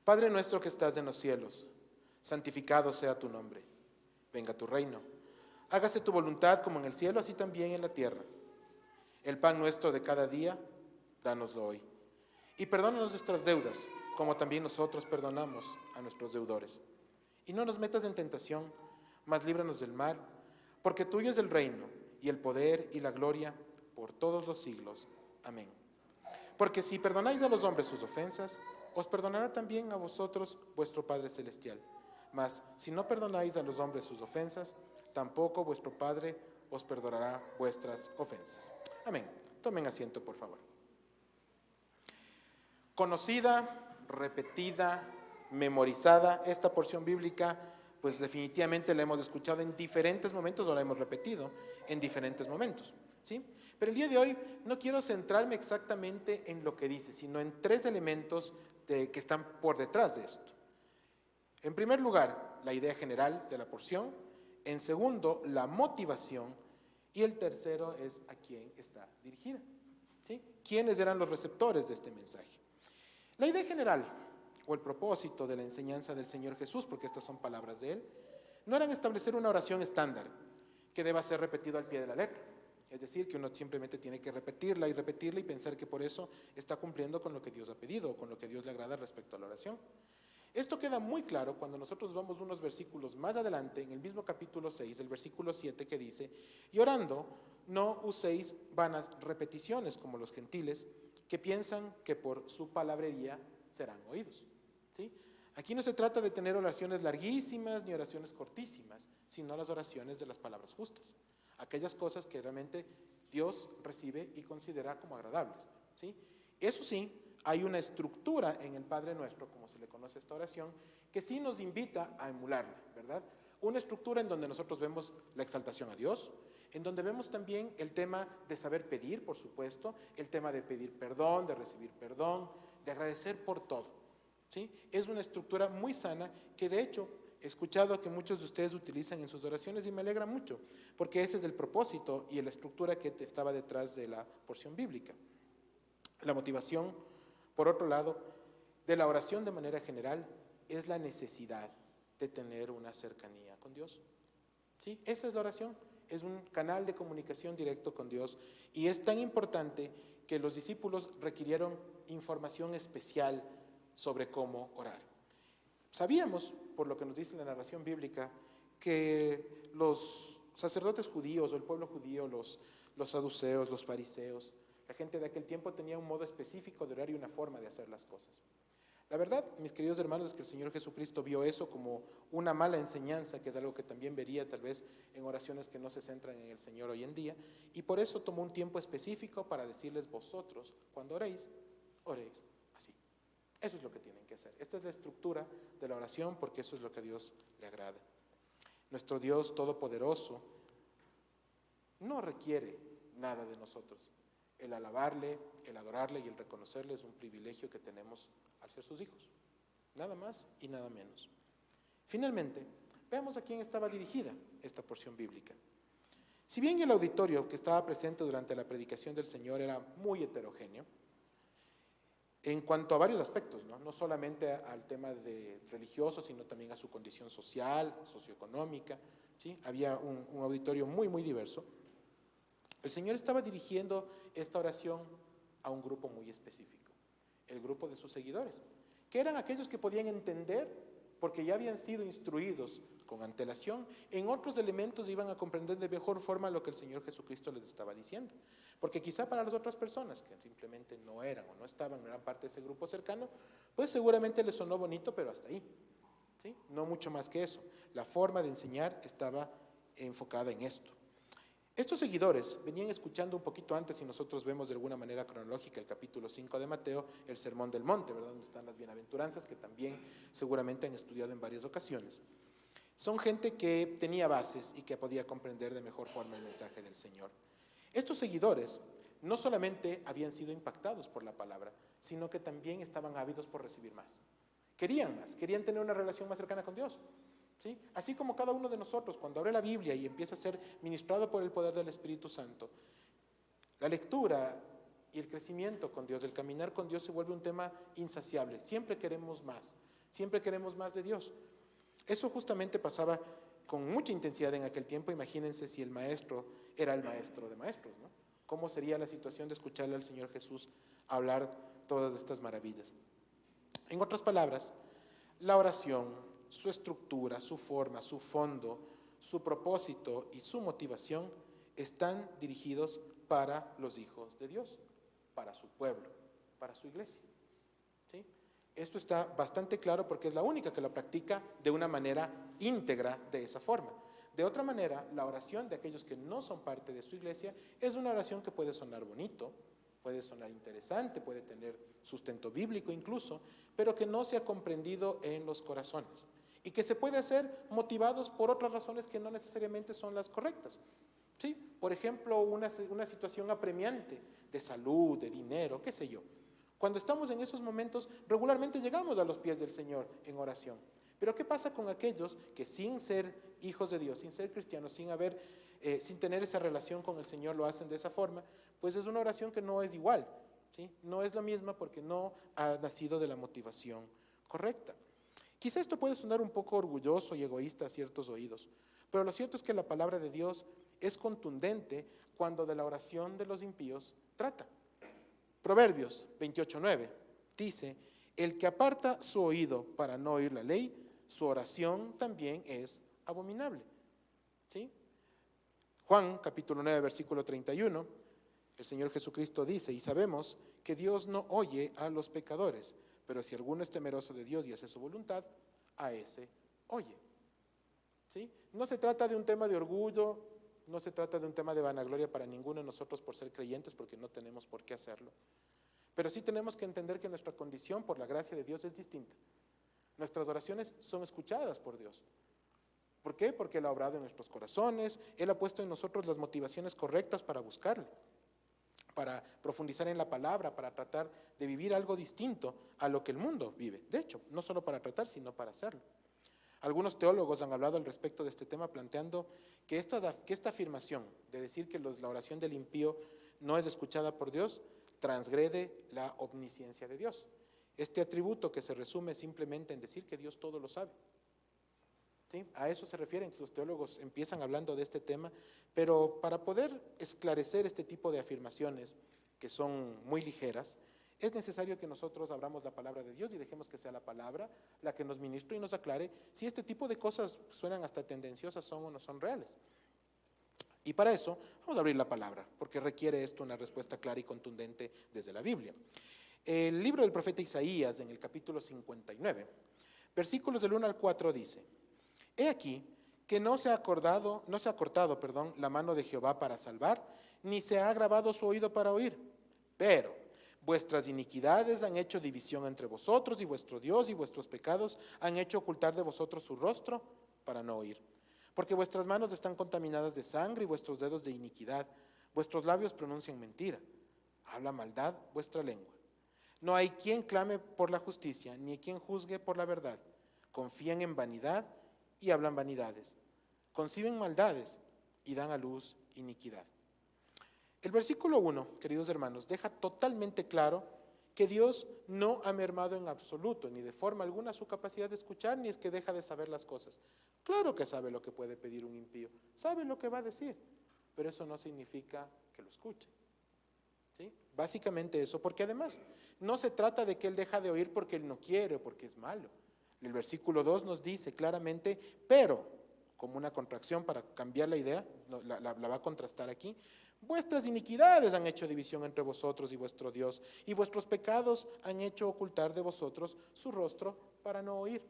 Padre nuestro que estás en los cielos, santificado sea tu nombre. Venga tu reino. Hágase tu voluntad como en el cielo, así también en la tierra. El pan nuestro de cada día, dánoslo hoy. Y perdónanos nuestras deudas, como también nosotros perdonamos a nuestros deudores. Y no nos metas en tentación, mas líbranos del mal, porque tuyo es el reino, y el poder y la gloria por todos los siglos. Amén. Porque si perdonáis a los hombres sus ofensas, os perdonará también a vosotros vuestro Padre Celestial. Mas si no perdonáis a los hombres sus ofensas, tampoco vuestro Padre os perdonará vuestras ofensas. Amén. Tomen asiento, por favor. Conocida, repetida, memorizada, esta porción bíblica, pues definitivamente la hemos escuchado en diferentes momentos o la hemos repetido en diferentes momentos, ¿sí? Pero el día de hoy no quiero centrarme exactamente en lo que dice, sino en tres elementos que están por detrás de esto. En primer lugar, la idea general de la porción. En segundo, la motivación. Y el tercero es a quién está dirigida, ¿sí? ¿Quiénes eran los receptores de este mensaje? La idea general o el propósito de la enseñanza del Señor Jesús, porque estas son palabras de Él, no eran establecer una oración estándar que deba ser repetida al pie de la letra. Es decir, que uno simplemente tiene que repetirla y pensar que por eso está cumpliendo con lo que Dios ha pedido o con lo que Dios le agrada respecto a la oración. Esto queda muy claro cuando nosotros vamos unos versículos más adelante, en el mismo capítulo 6, el versículo 7, que dice: y orando, no uséis vanas repeticiones como los gentiles, que piensan que por su palabrería serán oídos. ¿Sí? Aquí no se trata de tener oraciones larguísimas ni oraciones cortísimas, sino las oraciones de las palabras justas, aquellas cosas que realmente Dios recibe y considera como agradables, ¿sí? Eso sí, hay una estructura en el Padre Nuestro, como se le conoce a esta oración, que sí nos invita a emularla, ¿verdad? Una estructura en donde nosotros vemos la exaltación a Dios, en donde vemos también el tema de saber pedir, por supuesto, el tema de pedir perdón, de recibir perdón, de agradecer por todo, ¿sí? Es una estructura muy sana que de hecho he escuchado que muchos de ustedes utilizan en sus oraciones y me alegra mucho, porque ese es el propósito y la estructura que estaba detrás de la porción bíblica. La motivación, por otro lado, de la oración de manera general es la necesidad de tener una cercanía con Dios, ¿sí? Esa es la oración, es un canal de comunicación directo con Dios y es tan importante que los discípulos requirieron información especial sobre cómo orar. Sabíamos, por lo que nos dice la narración bíblica, que los sacerdotes judíos o el pueblo judío, los saduceos, los fariseos, la gente de aquel tiempo tenía un modo específico de orar y una forma de hacer las cosas. La verdad, mis queridos hermanos, es que el Señor Jesucristo vio eso como una mala enseñanza, que es algo que también vería tal vez en oraciones que no se centran en el Señor hoy en día, y por eso tomó un tiempo específico para decirles: vosotros, cuando oréis, oréis así. Eso es lo que tienen que hacer. Esta es la estructura de la oración, porque eso es lo que a Dios le agrada. Nuestro Dios Todopoderoso no requiere nada de nosotros. El alabarle, el adorarle y el reconocerle es un privilegio que tenemos al ser sus hijos. Nada más y nada menos. Finalmente, veamos a quién estaba dirigida esta porción bíblica. Si bien el auditorio que estaba presente durante la predicación del Señor era muy heterogéneo, en cuanto a varios aspectos, no solamente al tema de religioso, sino también a su condición social, socioeconómica, ¿sí? Había un auditorio muy, muy diverso. El Señor estaba dirigiendo esta oración a un grupo muy específico, el grupo de sus seguidores, que eran aquellos que podían entender, porque ya habían sido instruidos con antelación, en otros elementos iban a comprender de mejor forma lo que el Señor Jesucristo les estaba diciendo. Porque quizá para las otras personas que simplemente no eran o no estaban, no eran parte de ese grupo cercano, pues seguramente les sonó bonito, pero hasta ahí, ¿sí? No mucho más que eso. La forma de enseñar estaba enfocada en esto. Estos seguidores venían escuchando un poquito antes, si nosotros vemos de alguna manera cronológica el capítulo 5 de Mateo, el Sermón del Monte, ¿verdad? Donde están las bienaventuranzas, que también seguramente han estudiado en varias ocasiones. Son gente que tenía bases y que podía comprender de mejor forma el mensaje del Señor. Estos seguidores no solamente habían sido impactados por la palabra, sino que también estaban ávidos por recibir más. Querían tener una relación más cercana con Dios. ¿Sí? Así como cada uno de nosotros, cuando abre la Biblia y empieza a ser ministrado por el poder del Espíritu Santo, la lectura y el crecimiento con Dios, el caminar con Dios se vuelve un tema insaciable. Siempre queremos más de Dios. Eso justamente pasaba con mucha intensidad en aquel tiempo. Imagínense si el maestro era el maestro de maestros, ¿no? ¿Cómo sería la situación de escucharle al Señor Jesús hablar todas estas maravillas? En otras palabras, la oración, su estructura, su forma, su fondo, su propósito y su motivación están dirigidos para los hijos de Dios, para su pueblo, para su iglesia. ¿Sí? Esto está bastante claro porque es la única que lo practica de una manera íntegra de esa forma. De otra manera, la oración de aquellos que no son parte de su iglesia es una oración que puede sonar bonito, puede sonar interesante, puede tener sustento bíblico incluso, pero que no se ha comprendido en los corazones y que se puede hacer motivados por otras razones que no necesariamente son las correctas. ¿Sí? Por ejemplo, una situación apremiante de salud, de dinero, qué sé yo. Cuando estamos en esos momentos, regularmente llegamos a los pies del Señor en oración. Pero ¿qué pasa con aquellos que sin ser hijos de Dios, sin ser cristianos, sin tener esa relación con el Señor, lo hacen de esa forma? Pues es una oración que no es igual, ¿sí? No es la misma porque no ha nacido de la motivación correcta. Quizá esto puede sonar un poco orgulloso y egoísta a ciertos oídos, pero lo cierto es que la palabra de Dios es contundente cuando de la oración de los impíos trata. Proverbios 28:9 dice: el que aparta su oído para no oír la ley, su oración también es abominable. ¿Sí? Juan capítulo 9 versículo 31, el Señor Jesucristo dice: y sabemos que Dios no oye a los pecadores, pero si alguno es temeroso de Dios y hace su voluntad, a ese oye. ¿Sí? No se trata de un tema de orgullo, no se trata de un tema de vanagloria para ninguno de nosotros por ser creyentes, porque no tenemos por qué hacerlo. Pero sí tenemos que entender que nuestra condición por la gracia de Dios es distinta. Nuestras oraciones son escuchadas por Dios. ¿Por qué? Porque Él ha obrado en nuestros corazones, Él ha puesto en nosotros las motivaciones correctas para buscarle, para profundizar en la palabra, para tratar de vivir algo distinto a lo que el mundo vive. De hecho, no solo para tratar, sino para hacerlo. Algunos teólogos han hablado al respecto de este tema planteando que esta afirmación de decir que la oración del impío no es escuchada por Dios transgrede la omnisciencia de Dios. Este atributo que se resume simplemente en decir que Dios todo lo sabe. ¿Sí? A eso se refieren, los teólogos empiezan hablando de este tema, pero para poder esclarecer este tipo de afirmaciones que son muy ligeras, es necesario que nosotros abramos la palabra de Dios y dejemos que sea la palabra la que nos ministre y nos aclare si este tipo de cosas suenan hasta tendenciosas, son o no son reales. Y para eso vamos a abrir la palabra, porque requiere esto una respuesta clara y contundente desde la Biblia. El libro del profeta Isaías, en el capítulo 59, versículos del 1 al 4 dice: He aquí que no se ha cortado, la mano de Jehová para salvar, ni se ha agravado su oído para oír. Pero vuestras iniquidades han hecho división entre vosotros, y vuestro Dios y vuestros pecados han hecho ocultar de vosotros su rostro para no oír. Porque vuestras manos están contaminadas de sangre y vuestros dedos de iniquidad. Vuestros labios pronuncian mentira. Habla maldad vuestra lengua. No hay quien clame por la justicia, ni quien juzgue por la verdad. Confían en vanidad y hablan vanidades. Conciben maldades y dan a luz iniquidad. El versículo 1, queridos hermanos, deja totalmente claro que Dios no ha mermado en absoluto, ni de forma alguna, su capacidad de escuchar, ni es que deja de saber las cosas. Claro que sabe lo que puede pedir un impío, sabe lo que va a decir, pero eso no significa que lo escuche. ¿Sí? Básicamente eso, porque además no se trata de que Él deja de oír porque Él no quiere o porque es malo. El versículo 2 nos dice claramente, pero, como una contracción para cambiar la idea, la va a contrastar aquí: vuestras iniquidades han hecho división entre vosotros y vuestro Dios, y vuestros pecados han hecho ocultar de vosotros su rostro para no oír.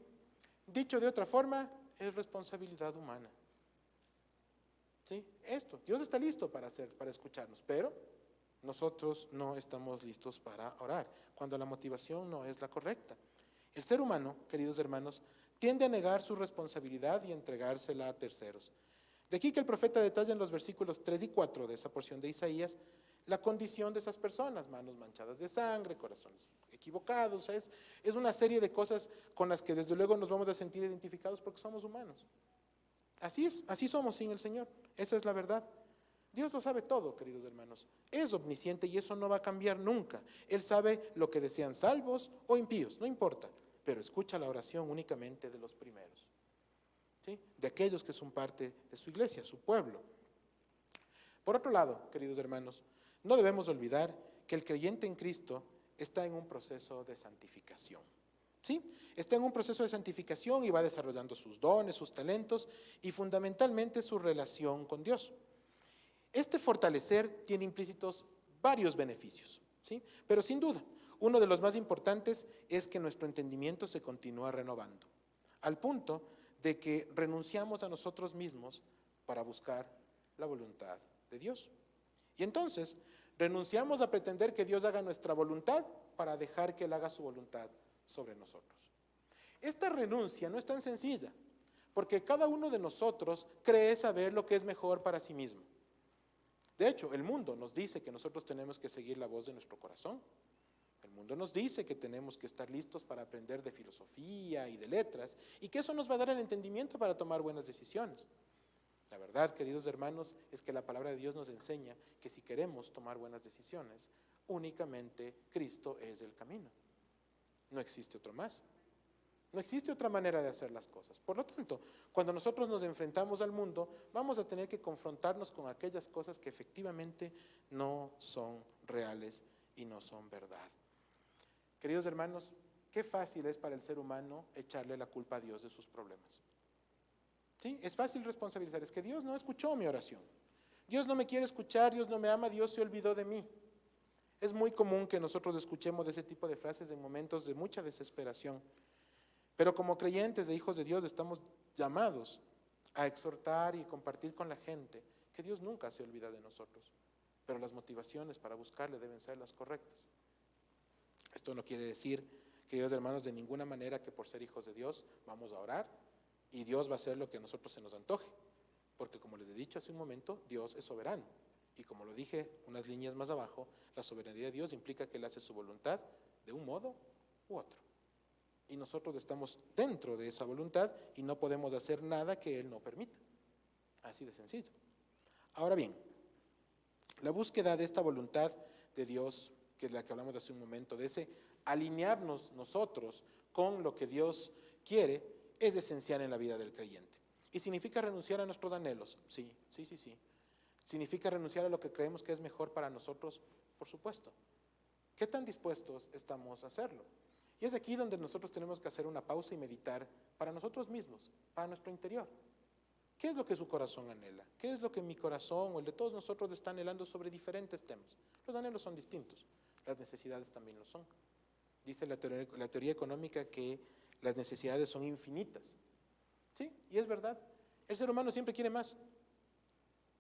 Dicho de otra forma, es responsabilidad humana. ¿Sí? Dios está listo para escucharnos, pero nosotros no estamos listos para orar, cuando la motivación no es la correcta. El ser humano, queridos hermanos, tiende a negar su responsabilidad y entregársela a terceros. De aquí que el profeta detalla en los versículos 3 y 4 de esa porción de Isaías la condición de esas personas: manos manchadas de sangre, corazones equivocados. Es una serie de cosas con las que desde luego nos vamos a sentir identificados porque somos humanos. Así es, así somos sin el Señor. Esa es la verdad. Dios lo sabe todo, queridos hermanos. Es omnisciente y eso no va a cambiar nunca. Él sabe lo que desean salvos o impíos, no importa, pero escucha la oración únicamente de los primeros, ¿sí? De aquellos que son parte de su iglesia, su pueblo. Por otro lado, queridos hermanos, no debemos olvidar que el creyente en Cristo está en un proceso de santificación. ¿Sí? Está en un proceso de santificación y va desarrollando sus dones, sus talentos y fundamentalmente su relación con Dios. Este fortalecer tiene implícitos varios beneficios, ¿sí? Pero sin duda, uno de los más importantes es que nuestro entendimiento se continúa renovando, al punto de que renunciamos a nosotros mismos para buscar la voluntad de Dios. Y entonces, renunciamos a pretender que Dios haga nuestra voluntad para dejar que Él haga su voluntad sobre nosotros. Esta renuncia no es tan sencilla, porque cada uno de nosotros cree saber lo que es mejor para sí mismo. De hecho, el mundo nos dice que nosotros tenemos que seguir la voz de nuestro corazón. El mundo nos dice que tenemos que estar listos para aprender de filosofía y de letras, y que eso nos va a dar el entendimiento para tomar buenas decisiones. La verdad, queridos hermanos, es que la palabra de Dios nos enseña que si queremos tomar buenas decisiones, únicamente Cristo es el camino. No existe otro más. No existe otra manera de hacer las cosas. Por lo tanto, cuando nosotros nos enfrentamos al mundo, vamos a tener que confrontarnos con aquellas cosas que efectivamente no son reales y no son verdad. Queridos hermanos, qué fácil es para el ser humano echarle la culpa a Dios de sus problemas. ¿Sí? Es fácil responsabilizar. Es que Dios no escuchó mi oración. Dios no me quiere escuchar, Dios no me ama, Dios se olvidó de mí. Es muy común que nosotros escuchemos de ese tipo de frases en momentos de mucha desesperación. Pero como creyentes de hijos de Dios estamos llamados a exhortar y compartir con la gente que Dios nunca se olvida de nosotros, pero las motivaciones para buscarle deben ser las correctas. Esto no quiere decir, queridos hermanos, de ninguna manera que por ser hijos de Dios vamos a orar y Dios va a hacer lo que a nosotros se nos antoje, porque como les he dicho hace un momento, Dios es soberano. Y como lo dije unas líneas más abajo, la soberanía de Dios implica que Él hace su voluntad de un modo u otro. Y nosotros estamos dentro de esa voluntad y no podemos hacer nada que Él no permita. Así de sencillo. Ahora bien, la búsqueda de esta voluntad de Dios, que es la que hablamos de hace un momento, de ese alinearnos nosotros con lo que Dios quiere, es esencial en la vida del creyente. ¿Y significa renunciar a nuestros anhelos? Sí. ¿Significa renunciar a lo que creemos que es mejor para nosotros? Por supuesto. ¿Qué tan dispuestos estamos a hacerlo? Y es aquí donde nosotros tenemos que hacer una pausa y meditar para nosotros mismos, para nuestro interior. ¿Qué es lo que su corazón anhela? ¿Qué es lo que mi corazón o el de todos nosotros está anhelando sobre diferentes temas? Los anhelos son distintos, las necesidades también lo son. Dice la teoría económica que las necesidades son infinitas. Sí, y es verdad. El ser humano siempre quiere más.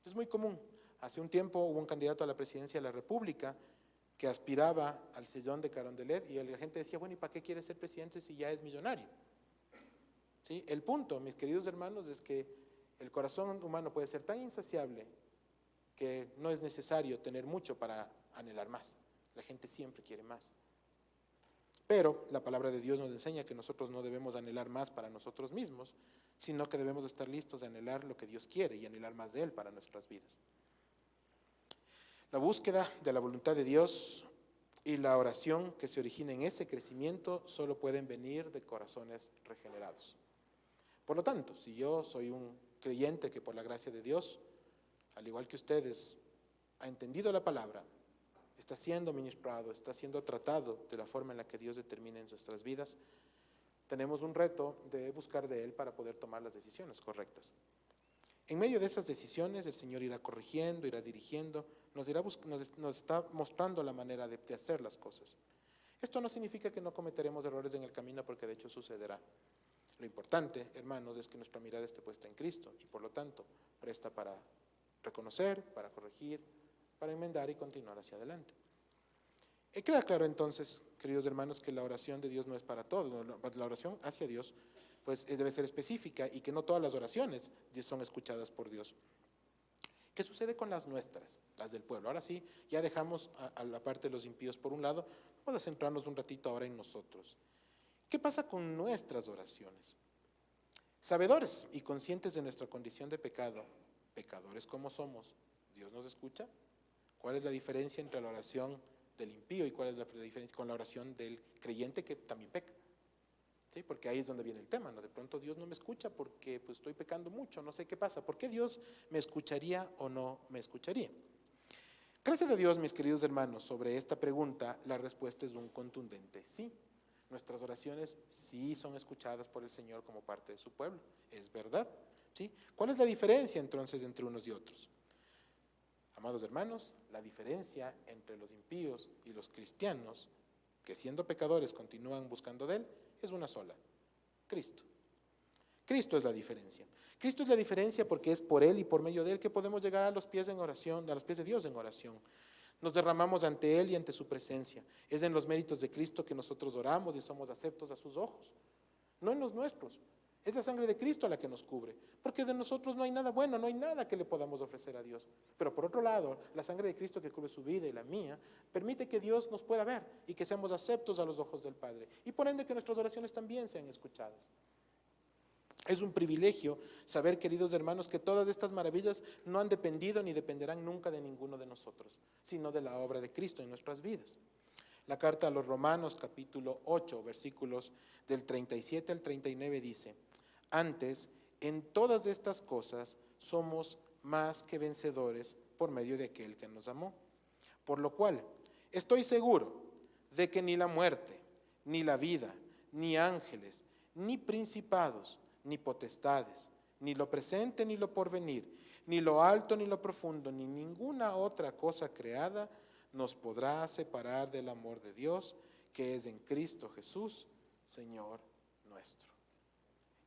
Es muy común. Hace un tiempo hubo un candidato a la presidencia de la República que aspiraba al sillón de Carondelet y la gente decía, bueno, ¿y para qué quiere ser presidente si ya es millonario? ¿Sí? El punto, mis queridos hermanos, es que el corazón humano puede ser tan insaciable que no es necesario tener mucho para anhelar más. La gente siempre quiere más. Pero la palabra de Dios nos enseña que nosotros no debemos anhelar más para nosotros mismos, sino que debemos estar listos de anhelar lo que Dios quiere y anhelar más de Él para nuestras vidas. La búsqueda de la voluntad de Dios y la oración que se origina en ese crecimiento solo pueden venir de corazones regenerados. Por lo tanto, si yo soy un creyente que por la gracia de Dios, al igual que ustedes, ha entendido la palabra, está siendo ministrado, está siendo tratado de la forma en la que Dios determina en nuestras vidas, tenemos un reto de buscar de Él para poder tomar las decisiones correctas. En medio de esas decisiones, el Señor irá corrigiendo, irá dirigiendo, nos está mostrando la manera de hacer las cosas. Esto no significa que no cometeremos errores en el camino, porque de hecho sucederá. Lo importante, hermanos, es que nuestra mirada esté puesta en Cristo y por lo tanto presta para reconocer, para corregir, para enmendar y continuar hacia adelante. Queda claro entonces, queridos hermanos, que la oración de Dios no es para todos. La oración hacia Dios pues debe ser específica y que no todas las oraciones son escuchadas por Dios. ¿Qué sucede con las nuestras, las del pueblo? Ahora sí, ya dejamos a la parte de los impíos por un lado, vamos a centrarnos un ratito ahora en nosotros. ¿Qué pasa con nuestras oraciones? Sabedores y conscientes de nuestra condición de pecado, pecadores como somos, ¿Dios nos escucha? ¿Cuál es la diferencia entre la oración del impío y cuál es la diferencia con la oración del creyente que también peca? ¿Sí? Porque ahí es donde viene el tema, ¿no? De pronto Dios no me escucha porque pues, estoy pecando mucho, no sé qué pasa. ¿Por qué Dios me escucharía o no me escucharía? Gracias a Dios, mis queridos hermanos, sobre esta pregunta la respuesta es un contundente sí. Nuestras oraciones sí son escuchadas por el Señor como parte de su pueblo, es verdad. ¿Sí? ¿Cuál es la diferencia entonces entre unos y otros? Amados hermanos, la diferencia entre los impíos y los cristianos, que siendo pecadores continúan buscando de Él, es una sola: Cristo. Cristo es la diferencia. Cristo es la diferencia porque es por Él y por medio de Él que podemos llegar a los pies en oración, a los pies de Dios en oración. Nos derramamos ante Él y ante su presencia. Es en los méritos de Cristo que nosotros oramos y somos aceptos a sus ojos, no en los nuestros. Es la sangre de Cristo la que nos cubre, porque de nosotros no hay nada bueno, no hay nada que le podamos ofrecer a Dios. Pero por otro lado, la sangre de Cristo que cubre su vida y la mía, permite que Dios nos pueda ver y que seamos aceptos a los ojos del Padre. Y por ende que nuestras oraciones también sean escuchadas. Es un privilegio saber, queridos hermanos, que todas estas maravillas no han dependido ni dependerán nunca de ninguno de nosotros, sino de la obra de Cristo en nuestras vidas. La carta a los Romanos, capítulo 8, versículos del 37 al 39 dice: antes, en todas estas cosas somos más que vencedores por medio de aquel que nos amó. Por lo cual, estoy seguro de que ni la muerte, ni la vida, ni ángeles, ni principados, ni potestades, ni lo presente, ni lo porvenir, ni lo alto, ni lo profundo, ni ninguna otra cosa creada nos podrá separar del amor de Dios, que es en Cristo Jesús, Señor nuestro.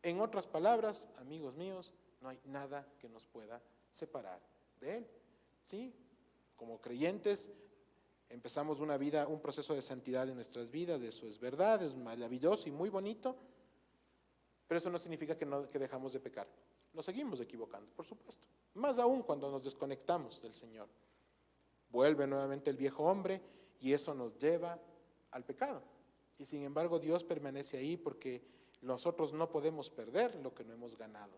En otras palabras, amigos míos, no hay nada que nos pueda separar de Él. ¿Sí? Como creyentes empezamos una vida, un proceso de santidad en nuestras vidas, eso es verdad, es maravilloso y muy bonito, pero eso no significa que dejamos de pecar. Nos seguimos equivocando, por supuesto. Más aún cuando nos desconectamos del Señor. Vuelve nuevamente el viejo hombre y eso nos lleva al pecado. Y sin embargo Dios permanece ahí porque nosotros no podemos perder lo que no hemos ganado.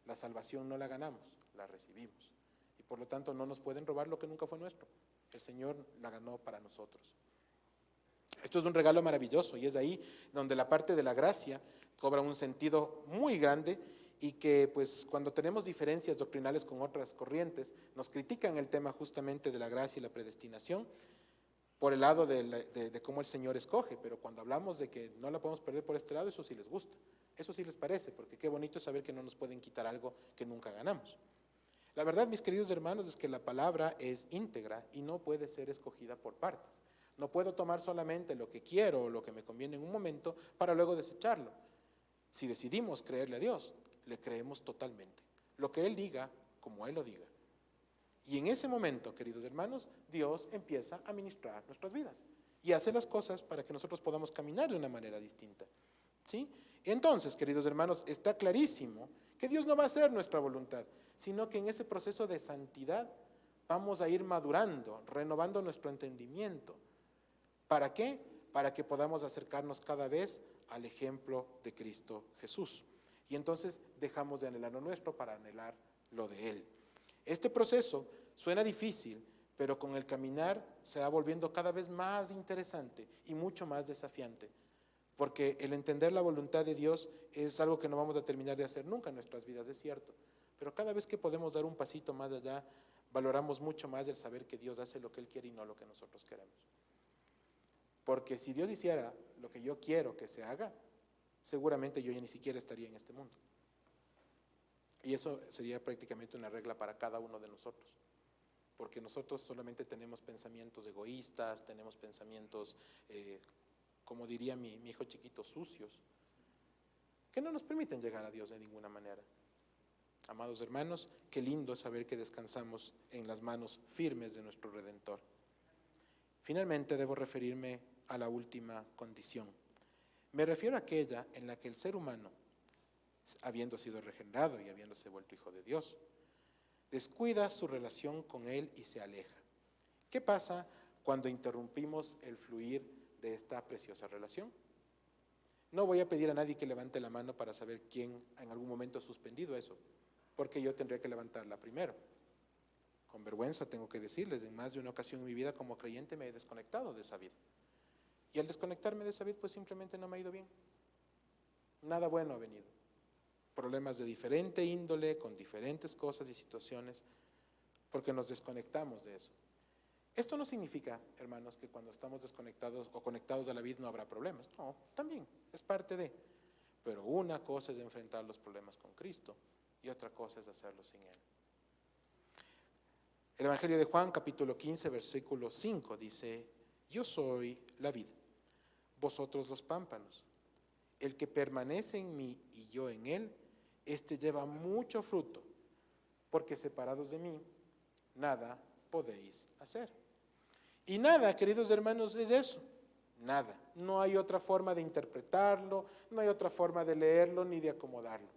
La salvación no la ganamos, la recibimos. Y por lo tanto no nos pueden robar lo que nunca fue nuestro. El Señor la ganó para nosotros. Esto es un regalo maravilloso y es ahí donde la parte de la gracia cobra un sentido muy grande y que pues cuando tenemos diferencias doctrinales con otras corrientes nos critican el tema justamente de la gracia y la predestinación por el lado de cómo el Señor escoge, pero cuando hablamos de que no la podemos perder por este lado, eso sí les gusta, eso sí les parece, porque qué bonito es saber que no nos pueden quitar algo que nunca ganamos. La verdad, mis queridos hermanos, es que la palabra es íntegra y no puede ser escogida por partes. No puedo tomar solamente lo que quiero o lo que me conviene en un momento para luego desecharlo. Si decidimos creerle a Dios, le creemos totalmente. Lo que Él diga, como Él lo diga. Y en ese momento, queridos hermanos, Dios empieza a ministrar nuestras vidas y hace las cosas para que nosotros podamos caminar de una manera distinta. ¿Sí? Entonces, queridos hermanos, está clarísimo que Dios no va a hacer nuestra voluntad, sino que en ese proceso de santidad vamos a ir madurando, renovando nuestro entendimiento. ¿Para qué? Para que podamos acercarnos cada vez al ejemplo de Cristo Jesús. Y entonces dejamos de anhelar lo nuestro para anhelar lo de Él. Este proceso suena difícil, pero con el caminar se va volviendo cada vez más interesante y mucho más desafiante. Porque el entender la voluntad de Dios es algo que no vamos a terminar de hacer nunca en nuestras vidas, es cierto. Pero cada vez que podemos dar un pasito más allá, valoramos mucho más el saber que Dios hace lo que Él quiere y no lo que nosotros queremos. Porque si Dios hiciera lo que yo quiero que se haga, seguramente yo ya ni siquiera estaría en este mundo. Y eso sería prácticamente una regla para cada uno de nosotros. Porque nosotros solamente tenemos pensamientos egoístas, tenemos pensamientos, como diría mi hijo chiquito, sucios, que no nos permiten llegar a Dios de ninguna manera. Amados hermanos, qué lindo es saber que descansamos en las manos firmes de nuestro Redentor. Finalmente debo referirme a la última condición. Me refiero a aquella en la que el ser humano, habiendo sido regenerado y habiéndose vuelto hijo de Dios, descuida su relación con Él y se aleja. ¿Qué pasa cuando interrumpimos el fluir de esta preciosa relación? No voy a pedir a nadie que levante la mano para saber quién en algún momento ha suspendido eso, porque yo tendría que levantarla primero. Con vergüenza tengo que decirles, en más de una ocasión en mi vida como creyente me he desconectado de esa vida. Y al desconectarme de esa vida, pues simplemente no me ha ido bien. Nada bueno ha venido. Problemas de diferente índole, con diferentes cosas y situaciones, porque nos desconectamos de eso. Esto no significa, hermanos, que cuando estamos desconectados o conectados a la vida no habrá problemas. No, también es parte de. Pero una cosa es enfrentar los problemas con Cristo y otra cosa es hacerlo sin Él. El Evangelio de Juan, capítulo 15, versículo 5, dice: yo soy la vid, vosotros los pámpanos. El que permanece en mí y yo en él, este lleva mucho fruto, porque separados de mí, nada podéis hacer. Y nada, queridos hermanos, es eso, nada. No hay otra forma de interpretarlo, no hay otra forma de leerlo ni de acomodarlo.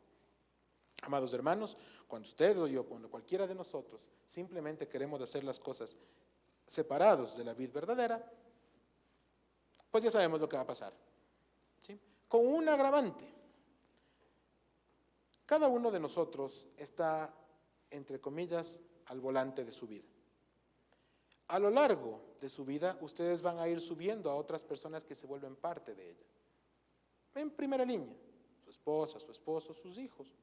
Amados hermanos, cuando usted o yo, cuando cualquiera de nosotros simplemente queremos hacer las cosas separados de la vid verdadera, pues ya sabemos lo que va a pasar. ¿Sí? Con un agravante. Cada uno de nosotros está, entre comillas, al volante de su vida. A lo largo de su vida, ustedes van a ir subiendo a otras personas que se vuelven parte de ella. En primera línea, su esposa, su esposo, sus hijos.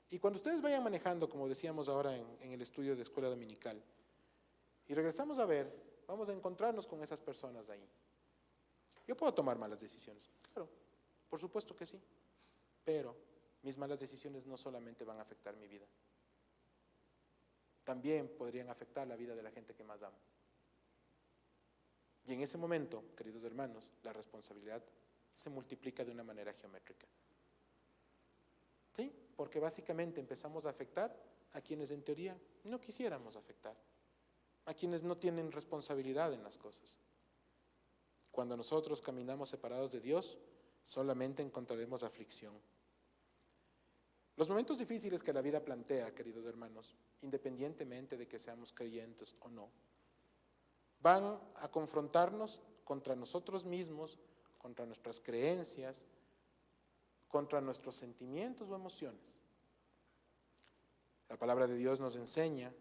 Y cuando ustedes vayan manejando, como decíamos ahora en el estudio de escuela dominical, y regresamos a ver, vamos a encontrarnos con esas personas de ahí. Yo puedo tomar malas decisiones, claro, por supuesto que sí, pero mis malas decisiones no solamente van a afectar mi vida, también podrían afectar la vida de la gente que más amo. Y en ese momento, queridos hermanos, la responsabilidad se multiplica de una manera geométrica. ¿Sí? Porque básicamente empezamos a afectar a quienes en teoría no quisiéramos afectar, a quienes no tienen responsabilidad en las cosas. Cuando nosotros caminamos separados de Dios, solamente encontraremos aflicción. Los momentos difíciles que la vida plantea, queridos hermanos, independientemente de que seamos creyentes o no, van a confrontarnos contra nosotros mismos, contra nuestras creencias, contra nuestros sentimientos o emociones. La palabra de Dios nos enseña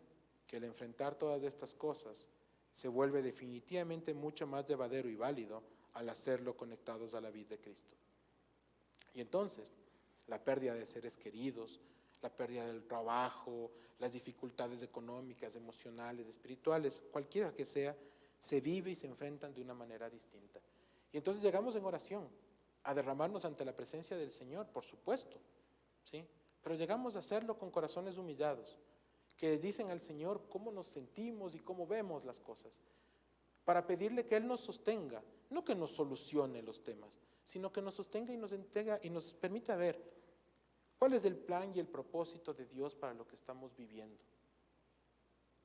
que el enfrentar todas estas cosas se vuelve definitivamente mucho más llevadero y válido al hacerlo conectados a la vida de Cristo. Y entonces, la pérdida de seres queridos, la pérdida del trabajo, las dificultades económicas, emocionales, espirituales, cualquiera que sea, se vive y se enfrentan de una manera distinta. Y entonces llegamos en oración a derramarnos ante la presencia del Señor, por supuesto, ¿sí? Pero llegamos a hacerlo con corazones humillados, que les dicen al Señor cómo nos sentimos y cómo vemos las cosas. para pedirle que Él nos sostenga, no que nos solucione los temas, sino que nos sostenga y nos entrega y nos permita ver cuál es el plan y el propósito de Dios para lo que estamos viviendo.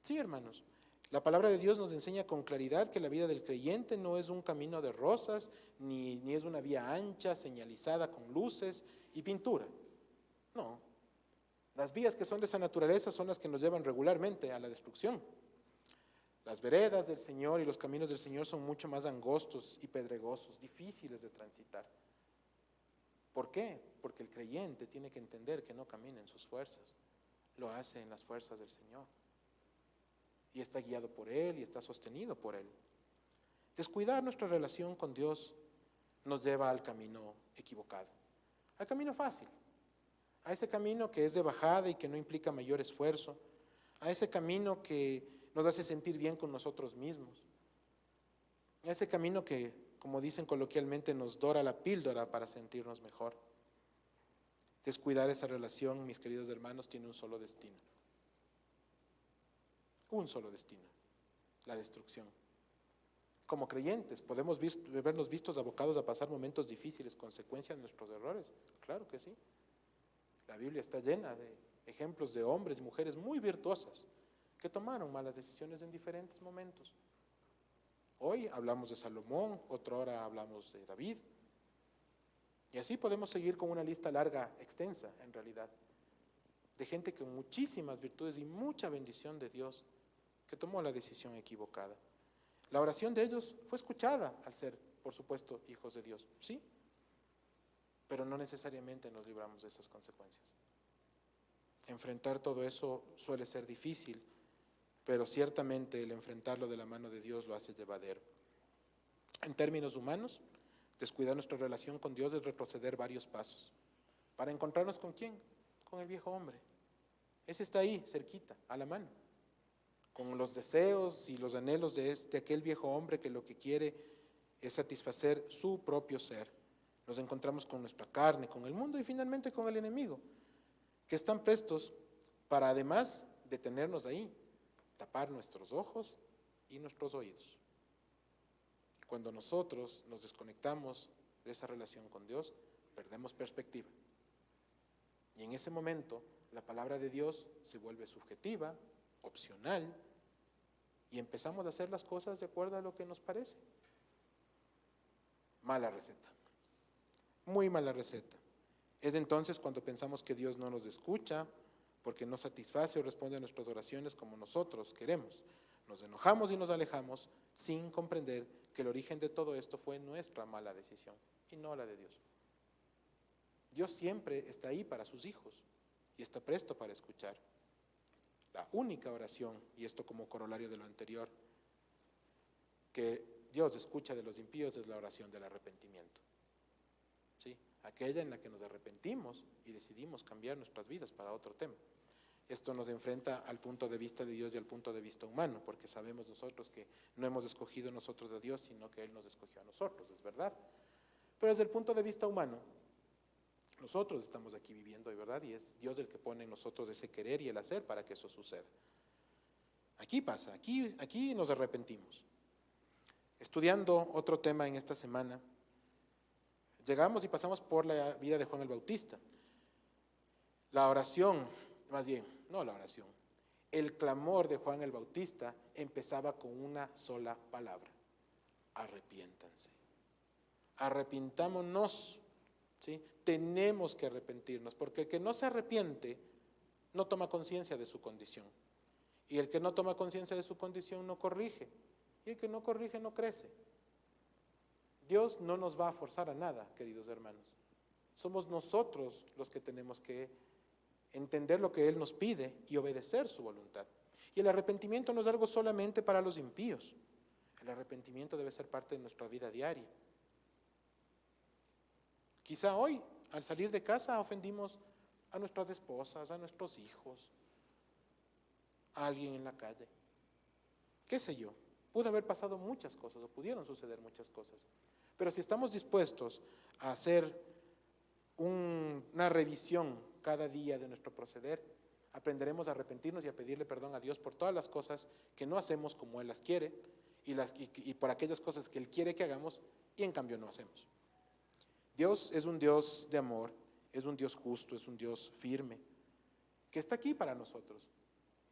Sí, hermanos, la palabra de Dios nos enseña con claridad que la vida del creyente no es un camino de rosas, ni es una vía ancha, señalizada con luces y pintura. No, las vías que son de esa naturaleza son las que nos llevan regularmente a la destrucción. Las veredas del Señor y los caminos del Señor son mucho más angostos y pedregosos, difíciles de transitar. ¿Por qué? Porque el creyente tiene que entender que no camina en sus fuerzas, lo hace en las fuerzas del Señor. Y está guiado por Él y está sostenido por Él. Descuidar nuestra relación con Dios nos lleva al camino equivocado, al camino fácil, a ese camino que es de bajada y que no implica mayor esfuerzo, a ese camino que nos hace sentir bien con nosotros mismos, a ese camino que, como dicen coloquialmente, nos dora la píldora para sentirnos mejor. Descuidar esa relación, mis queridos hermanos, tiene un solo destino. Un solo destino, la destrucción. Como creyentes, ¿podemos vernos vistos abocados a pasar momentos difíciles, consecuencia de nuestros errores? Claro que sí. La Biblia está llena de ejemplos de hombres y mujeres muy virtuosas que tomaron malas decisiones en diferentes momentos. Hoy hablamos de Salomón, otra hora hablamos de David. Y así podemos seguir con una lista larga, extensa en realidad, de gente con muchísimas virtudes y mucha bendición de Dios, que tomó la decisión equivocada. La oración de ellos fue escuchada al ser, por supuesto, hijos de Dios, sí, pero no necesariamente nos libramos de esas consecuencias. Enfrentar todo eso suele ser difícil, pero ciertamente el enfrentarlo de la mano de Dios lo hace llevadero. En términos humanos, descuidar nuestra relación con Dios es retroceder varios pasos. ¿Para encontrarnos con quién? Con el viejo hombre. Ese está ahí, cerquita, a la mano, con los deseos y los anhelos de aquel viejo hombre que lo que quiere es satisfacer su propio ser. Nos encontramos con nuestra carne, con el mundo y finalmente con el enemigo, que están prestos para, además de tenernos ahí, tapar nuestros ojos y nuestros oídos. Cuando nosotros nos desconectamos de esa relación con Dios, perdemos perspectiva. Y en ese momento, la palabra de Dios se vuelve subjetiva, opcional, y empezamos a hacer las cosas de acuerdo a lo que nos parece. Mala receta, muy mala receta. Es entonces cuando pensamos que Dios no nos escucha, porque no satisface o responde a nuestras oraciones como nosotros queremos. Nos enojamos y nos alejamos sin comprender que el origen de todo esto fue nuestra mala decisión y no la de Dios. Dios siempre está ahí para sus hijos y está presto para escuchar. La única oración, y esto como corolario de lo anterior, que Dios escucha de los impíos es la oración del arrepentimiento. ¿Sí? Aquella en la que nos arrepentimos y decidimos cambiar nuestras vidas para otro tema. Esto nos enfrenta al punto de vista de Dios y al punto de vista humano, porque sabemos nosotros que no hemos escogido nosotros a Dios, sino que Él nos escogió a nosotros, es verdad. Pero desde el punto de vista humano, nosotros estamos aquí viviendo, ¿verdad? Y es Dios el que pone en nosotros ese querer y el hacer para que eso suceda. Aquí pasa, aquí nos arrepentimos. Estudiando otro tema en esta semana, llegamos y pasamos por la vida de Juan el Bautista. La oración, más bien, no la oración, el clamor de Juan el Bautista empezaba con una sola palabra: arrepiéntanse. Arrepintámonos, ¿sí? Tenemos que arrepentirnos, porque el que no se arrepiente no toma conciencia de su condición. Y el que no toma conciencia de su condición no corrige. Y el que no corrige no crece. Dios no nos va a forzar a nada, queridos hermanos. Somos nosotros los que tenemos que entender lo que Él nos pide y obedecer su voluntad. Y el arrepentimiento no es algo solamente para los impíos. El arrepentimiento debe ser parte de nuestra vida diaria. Quizá hoy, al salir de casa, ofendimos a nuestras esposas, a nuestros hijos, a alguien en la calle. ¿Qué sé yo? Pudo haber pasado muchas cosas o pudieron suceder muchas cosas. Pero si estamos dispuestos a hacer una revisión cada día de nuestro proceder, aprenderemos a arrepentirnos y a pedirle perdón a Dios por todas las cosas que no hacemos como Él las quiere y por aquellas cosas que Él quiere que hagamos y en cambio no hacemos. Dios es un Dios de amor, es un Dios justo, es un Dios firme, que está aquí para nosotros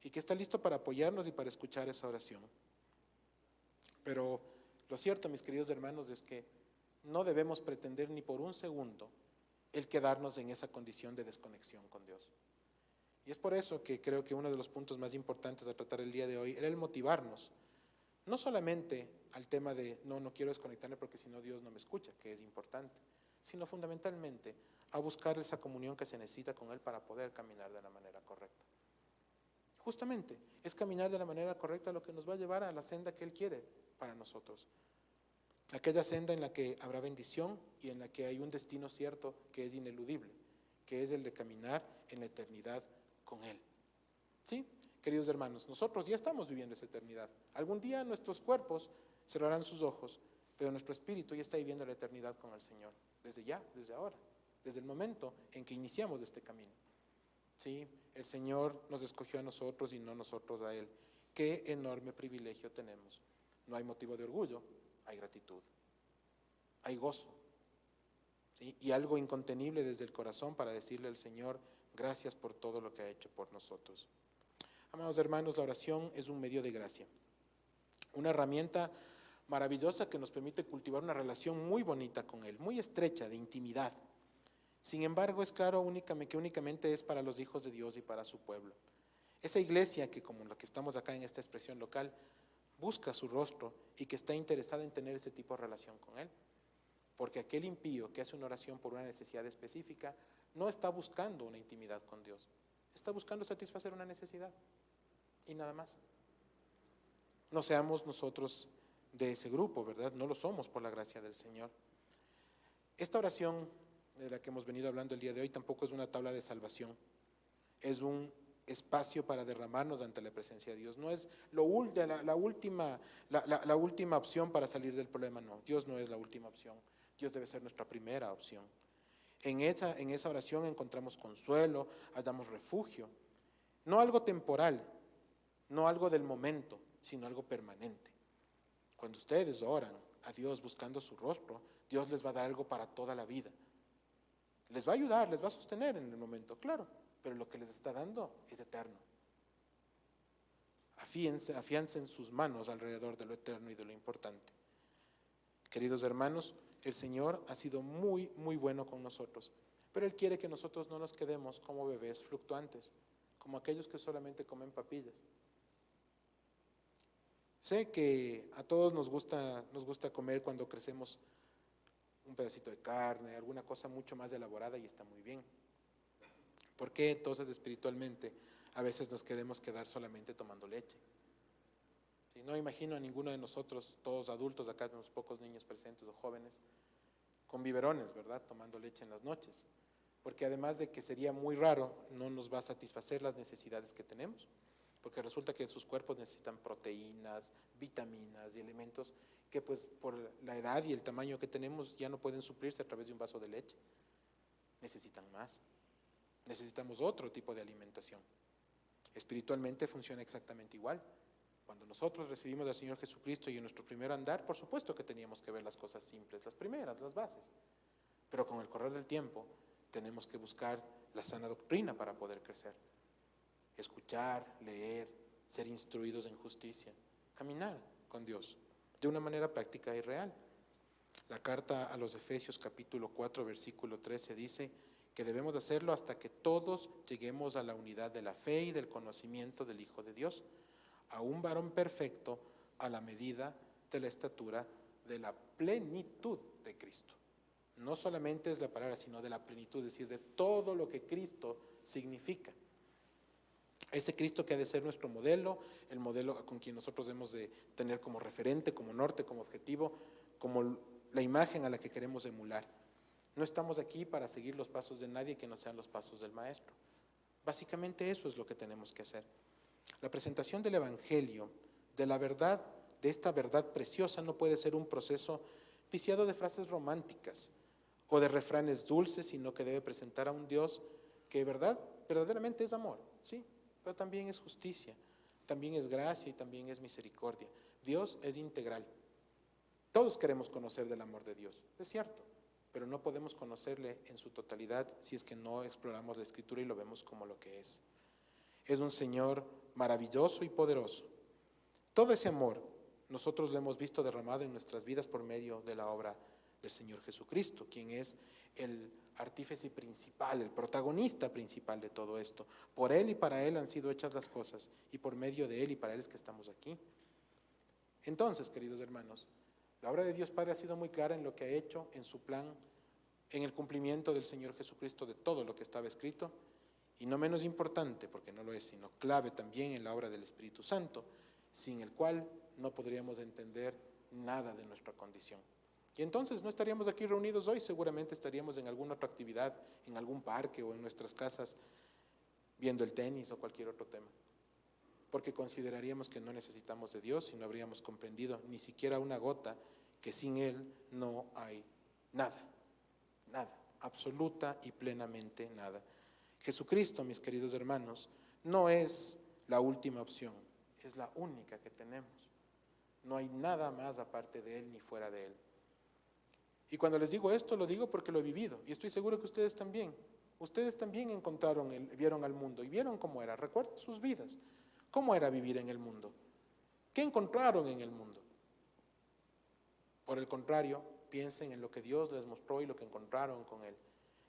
y que está listo para apoyarnos y para escuchar esa oración. Pero lo cierto, mis queridos hermanos, es que no debemos pretender ni por un segundo el quedarnos en esa condición de desconexión con Dios. Y es por eso que creo que uno de los puntos más importantes a tratar el día de hoy era el motivarnos, no solamente al tema de no quiero desconectarme porque si no Dios no me escucha, que es importante, sino fundamentalmente a buscar esa comunión que se necesita con Él para poder caminar de la manera correcta. Justamente, es caminar de la manera correcta lo que nos va a llevar a la senda que Él quiere para nosotros. Aquella senda en la que habrá bendición y en la que hay un destino cierto que es ineludible, que es el de caminar en la eternidad con Él. ¿Sí? Queridos hermanos, nosotros ya estamos viviendo esa eternidad. Algún día nuestros cuerpos cerrarán sus ojos, pero nuestro espíritu ya está viviendo la eternidad con el Señor, desde ya, desde ahora, desde el momento en que iniciamos este camino. ¿Sí? El Señor nos escogió a nosotros y no nosotros a Él. Qué enorme privilegio tenemos. No hay motivo de orgullo, hay gratitud, hay gozo, ¿sí? Y algo incontenible desde el corazón para decirle al Señor, gracias por todo lo que ha hecho por nosotros. Amados hermanos, la oración es un medio de gracia, una herramienta maravillosa que nos permite cultivar una relación muy bonita con Él, muy estrecha, de intimidad. Sin embargo, es claro que únicamente es para los hijos de Dios y para su pueblo. Esa iglesia que, como la que estamos acá en esta expresión local, busca su rostro y que está interesada en tener ese tipo de relación con Él. Porque aquel impío que hace una oración por una necesidad específica no está buscando una intimidad con Dios, está buscando satisfacer una necesidad y nada más. No seamos nosotros de ese grupo, ¿verdad? No lo somos por la gracia del Señor. Esta oración de la que hemos venido hablando el día de hoy tampoco es una tabla de salvación, es un espacio para derramarnos ante la presencia de Dios. No es la última opción para salir del problema, no. Dios no es la última opción. Dios debe ser nuestra primera opción. En esa oración encontramos consuelo, hallamos refugio. No algo temporal, no algo del momento, sino algo permanente. Cuando ustedes oran a Dios buscando su rostro, Dios les va a dar algo para toda la vida. Les va a ayudar, les va a sostener en el momento, claro, pero lo que les está dando es eterno. Afiancen sus manos alrededor de lo eterno y de lo importante. Queridos hermanos, el Señor ha sido muy, muy bueno con nosotros, pero Él quiere que nosotros no nos quedemos como bebés fluctuantes, como aquellos que solamente comen papillas. Sé que a todos nos gusta comer cuando crecemos un pedacito de carne, alguna cosa mucho más elaborada y está muy bien. ¿Por qué entonces espiritualmente a veces nos queremos quedar solamente tomando leche? ¿Sí? No imagino a ninguno de nosotros, todos adultos, acá unos pocos niños presentes o jóvenes, con biberones, ¿verdad? Tomando leche en las noches. Porque además de que sería muy raro, no nos va a satisfacer las necesidades que tenemos. Porque resulta que sus cuerpos necesitan proteínas, vitaminas y elementos que pues por la edad y el tamaño que tenemos ya no pueden suplirse a través de un vaso de leche. Necesitan más. Necesitamos otro tipo de alimentación. Espiritualmente funciona exactamente igual. Cuando nosotros recibimos al Señor Jesucristo y en nuestro primer andar, por supuesto que teníamos que ver las cosas simples, las primeras, las bases. Pero con el correr del tiempo tenemos que buscar la sana doctrina para poder crecer. Escuchar, leer, ser instruidos en justicia, caminar con Dios de una manera práctica y real. La carta a los Efesios capítulo 4 versículo 13 dice que debemos de hacerlo hasta que todos lleguemos a la unidad de la fe y del conocimiento del Hijo de Dios, a un varón perfecto a la medida de la estatura de la plenitud de Cristo. No solamente es la palabra, sino de la plenitud, es decir, de todo lo que Cristo significa. Ese Cristo que ha de ser nuestro modelo, el modelo con quien nosotros debemos de tener como referente, como norte, como objetivo, como la imagen a la que queremos emular. No estamos aquí para seguir los pasos de nadie que no sean los pasos del Maestro. Básicamente eso es lo que tenemos que hacer. La presentación del Evangelio, de la verdad, de esta verdad preciosa, no puede ser un proceso viciado de frases románticas o de refranes dulces, sino que debe presentar a un Dios que verdaderamente es amor, sí, pero también es justicia, también es gracia y también es misericordia. Dios es integral. Todos queremos conocer del amor de Dios, es cierto, pero no podemos conocerle en su totalidad si es que no exploramos la Escritura y lo vemos como lo que es. Es un Señor maravilloso y poderoso. Todo ese amor nosotros lo hemos visto derramado en nuestras vidas por medio de la obra del Señor Jesucristo, quien es el artífice principal, el protagonista principal de todo esto. Por Él y para Él han sido hechas las cosas, y por medio de Él y para Él es que estamos aquí. Entonces, queridos hermanos, la obra de Dios Padre ha sido muy clara en lo que ha hecho, en su plan, en el cumplimiento del Señor Jesucristo de todo lo que estaba escrito, y no menos importante, porque no lo es, sino clave también en la obra del Espíritu Santo, sin el cual no podríamos entender nada de nuestra condición. Y entonces no estaríamos aquí reunidos hoy, seguramente estaríamos en alguna otra actividad, en algún parque o en nuestras casas, viendo el tenis o cualquier otro tema, porque consideraríamos que no necesitamos de Dios y no habríamos comprendido ni siquiera una gota que sin Él no hay nada, nada, absoluta y plenamente nada. Jesucristo, mis queridos hermanos, no es la última opción, es la única que tenemos. No hay nada más aparte de Él ni fuera de Él. Y cuando les digo esto, lo digo porque lo he vivido, y estoy seguro que ustedes también. Ustedes también vieron al mundo y vieron cómo era. Recuerden sus vidas. ¿Cómo era vivir en el mundo? ¿Qué encontraron en el mundo? Por el contrario, piensen en lo que Dios les mostró y lo que encontraron con Él,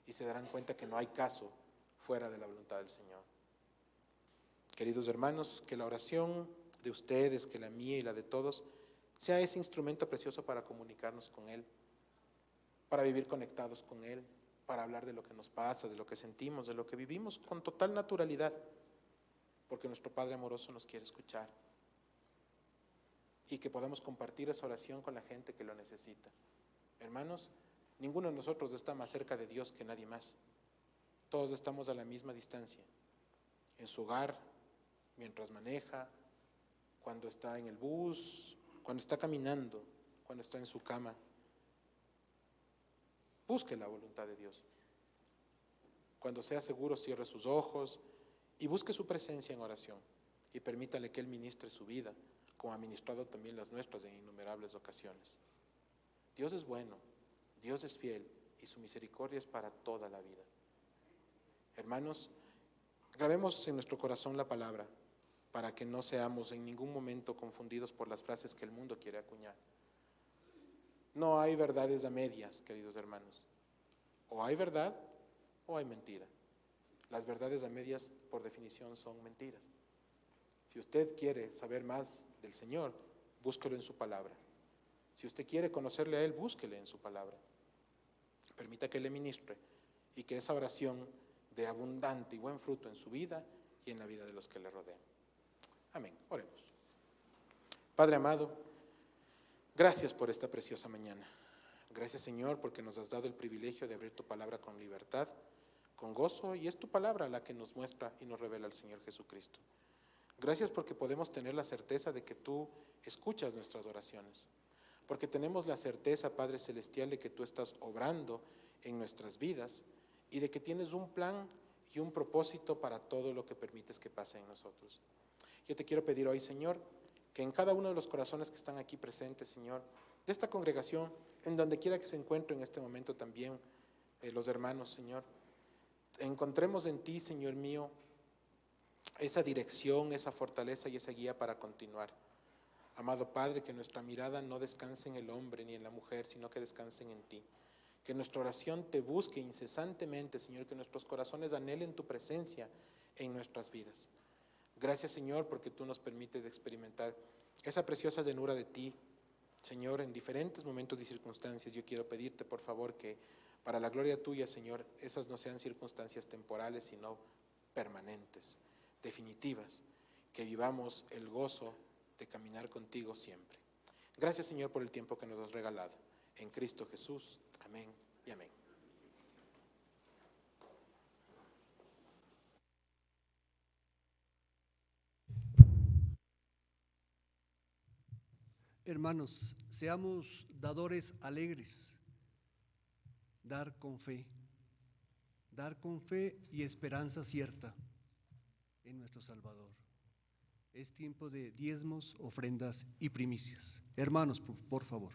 y se darán cuenta que no hay caso fuera de la voluntad del Señor. Queridos hermanos, que la oración de ustedes, que la mía y la de todos, sea ese instrumento precioso para comunicarnos con Él, para vivir conectados con Él, para hablar de lo que nos pasa, de lo que sentimos, de lo que vivimos con total naturalidad, porque nuestro Padre amoroso nos quiere escuchar, y que podamos compartir esa oración con la gente que lo necesita. Hermanos, ninguno de nosotros está más cerca de Dios que nadie más. Todos estamos a la misma distancia, en su hogar, mientras maneja, cuando está en el bus, cuando está caminando, cuando está en su cama. Busque la voluntad de Dios. Cuando sea seguro, cierre sus ojos y busque su presencia en oración, y permítale que Él ministre su vida, como ha ministrado también las nuestras en innumerables ocasiones. Dios es bueno, Dios es fiel, y su misericordia es para toda la vida. Hermanos, grabemos en nuestro corazón la palabra, para que no seamos en ningún momento confundidos por las frases que el mundo quiere acuñar. No hay verdades a medias, queridos hermanos. O hay verdad o hay mentira. Las verdades a medias, por definición, son mentiras. Si usted quiere saber más del Señor, búsquelo en su palabra. Si usted quiere conocerle a Él, búsquele en su palabra. Permita que le ministre y que esa oración dé abundante y buen fruto en su vida y en la vida de los que le rodean. Amén. Oremos. Padre amado, gracias por esta preciosa mañana. Gracias, Señor, porque nos has dado el privilegio de abrir tu palabra con libertad, con gozo, y es tu palabra la que nos muestra y nos revela el Señor Jesucristo. Gracias porque podemos tener la certeza de que tú escuchas nuestras oraciones, porque tenemos la certeza, Padre Celestial, de que tú estás obrando en nuestras vidas y de que tienes un plan y un propósito para todo lo que permites que pase en nosotros. Yo te quiero pedir hoy, Señor, que en cada uno de los corazones que están aquí presentes, Señor, de esta congregación, en donde quiera que se encuentre en este momento también los hermanos, Señor, encontremos en ti, Señor mío, esa dirección, esa fortaleza y esa guía para continuar. Amado Padre, que nuestra mirada no descanse en el hombre ni en la mujer, sino que descansen en ti. Que nuestra oración te busque incesantemente, Señor, que nuestros corazones anhelen tu presencia en nuestras vidas. Gracias, Señor, porque tú nos permites experimentar esa preciosa llenura de ti, Señor, en diferentes momentos y circunstancias. Yo quiero pedirte, por favor, que para la gloria tuya, Señor, esas no sean circunstancias temporales, sino permanentes, definitivas, que vivamos el gozo de caminar contigo siempre. Gracias, Señor, por el tiempo que nos has regalado. En Cristo Jesús. Amén y amén. Hermanos, seamos dadores alegres, dar con fe y esperanza cierta en nuestro Salvador. Es tiempo de diezmos, ofrendas y primicias. Hermanos, por favor.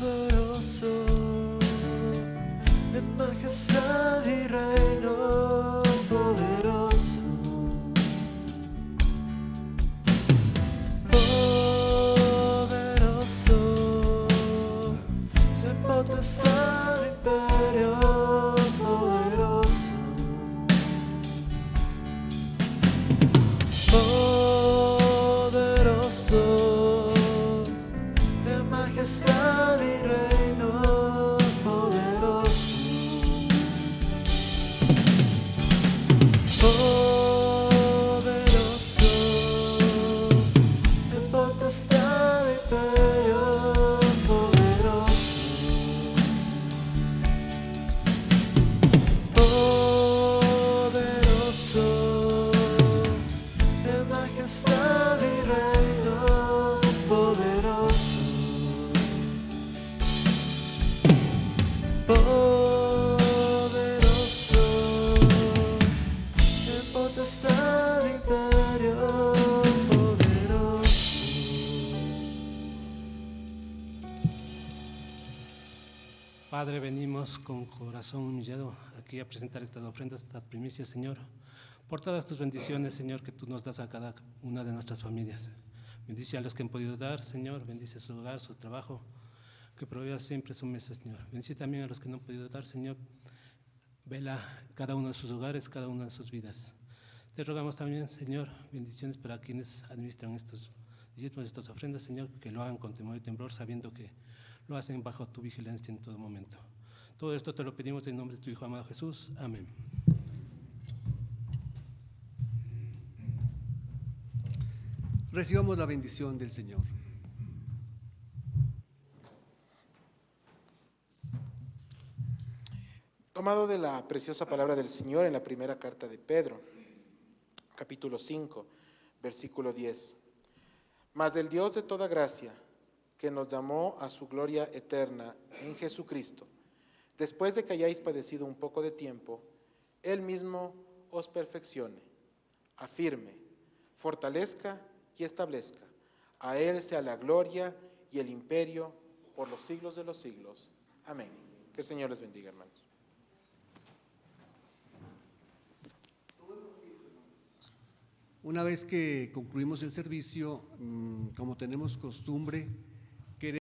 Poderoso, en majestad y reino poderoso. Poderoso, en potestad y imperio poderoso. Poderoso, en majestad y reino poderoso. Poderoso, en potestad y imperio poderoso. Poderoso, en majestad y reino poderoso. Poderoso, en potestad y imperio poderoso. Padre, venimos con corazón humillado aquí a presentar estas ofrendas, estas primicias, Señor, por todas tus bendiciones, Señor, que tú nos das a cada una de nuestras familias. Bendice a los que han podido dar, Señor, bendice su hogar, su trabajo, que provea siempre su mesa, Señor. Bendice también a los que no han podido dar, Señor, vela cada uno de sus hogares, cada una de sus vidas. Te rogamos también, Señor, bendiciones para quienes administran estos diezmos, estas ofrendas, Señor, que lo hagan con temor y temblor, sabiendo que lo hacen bajo tu vigilancia en todo momento. Todo esto te lo pedimos en nombre de tu Hijo amado Jesús. Amén. Recibamos la bendición del Señor. Tomado de la preciosa palabra del Señor en la primera carta de Pedro, capítulo 5, versículo 10. Mas el Dios de toda gracia, que nos llamó a su gloria eterna en Jesucristo, después de que hayáis padecido un poco de tiempo, Él mismo os perfeccione, afirme, fortalezca y establezca. A Él sea la gloria y el imperio por los siglos de los siglos. Amén. Que el Señor les bendiga, hermanos. Una vez que concluimos el servicio, como tenemos costumbre,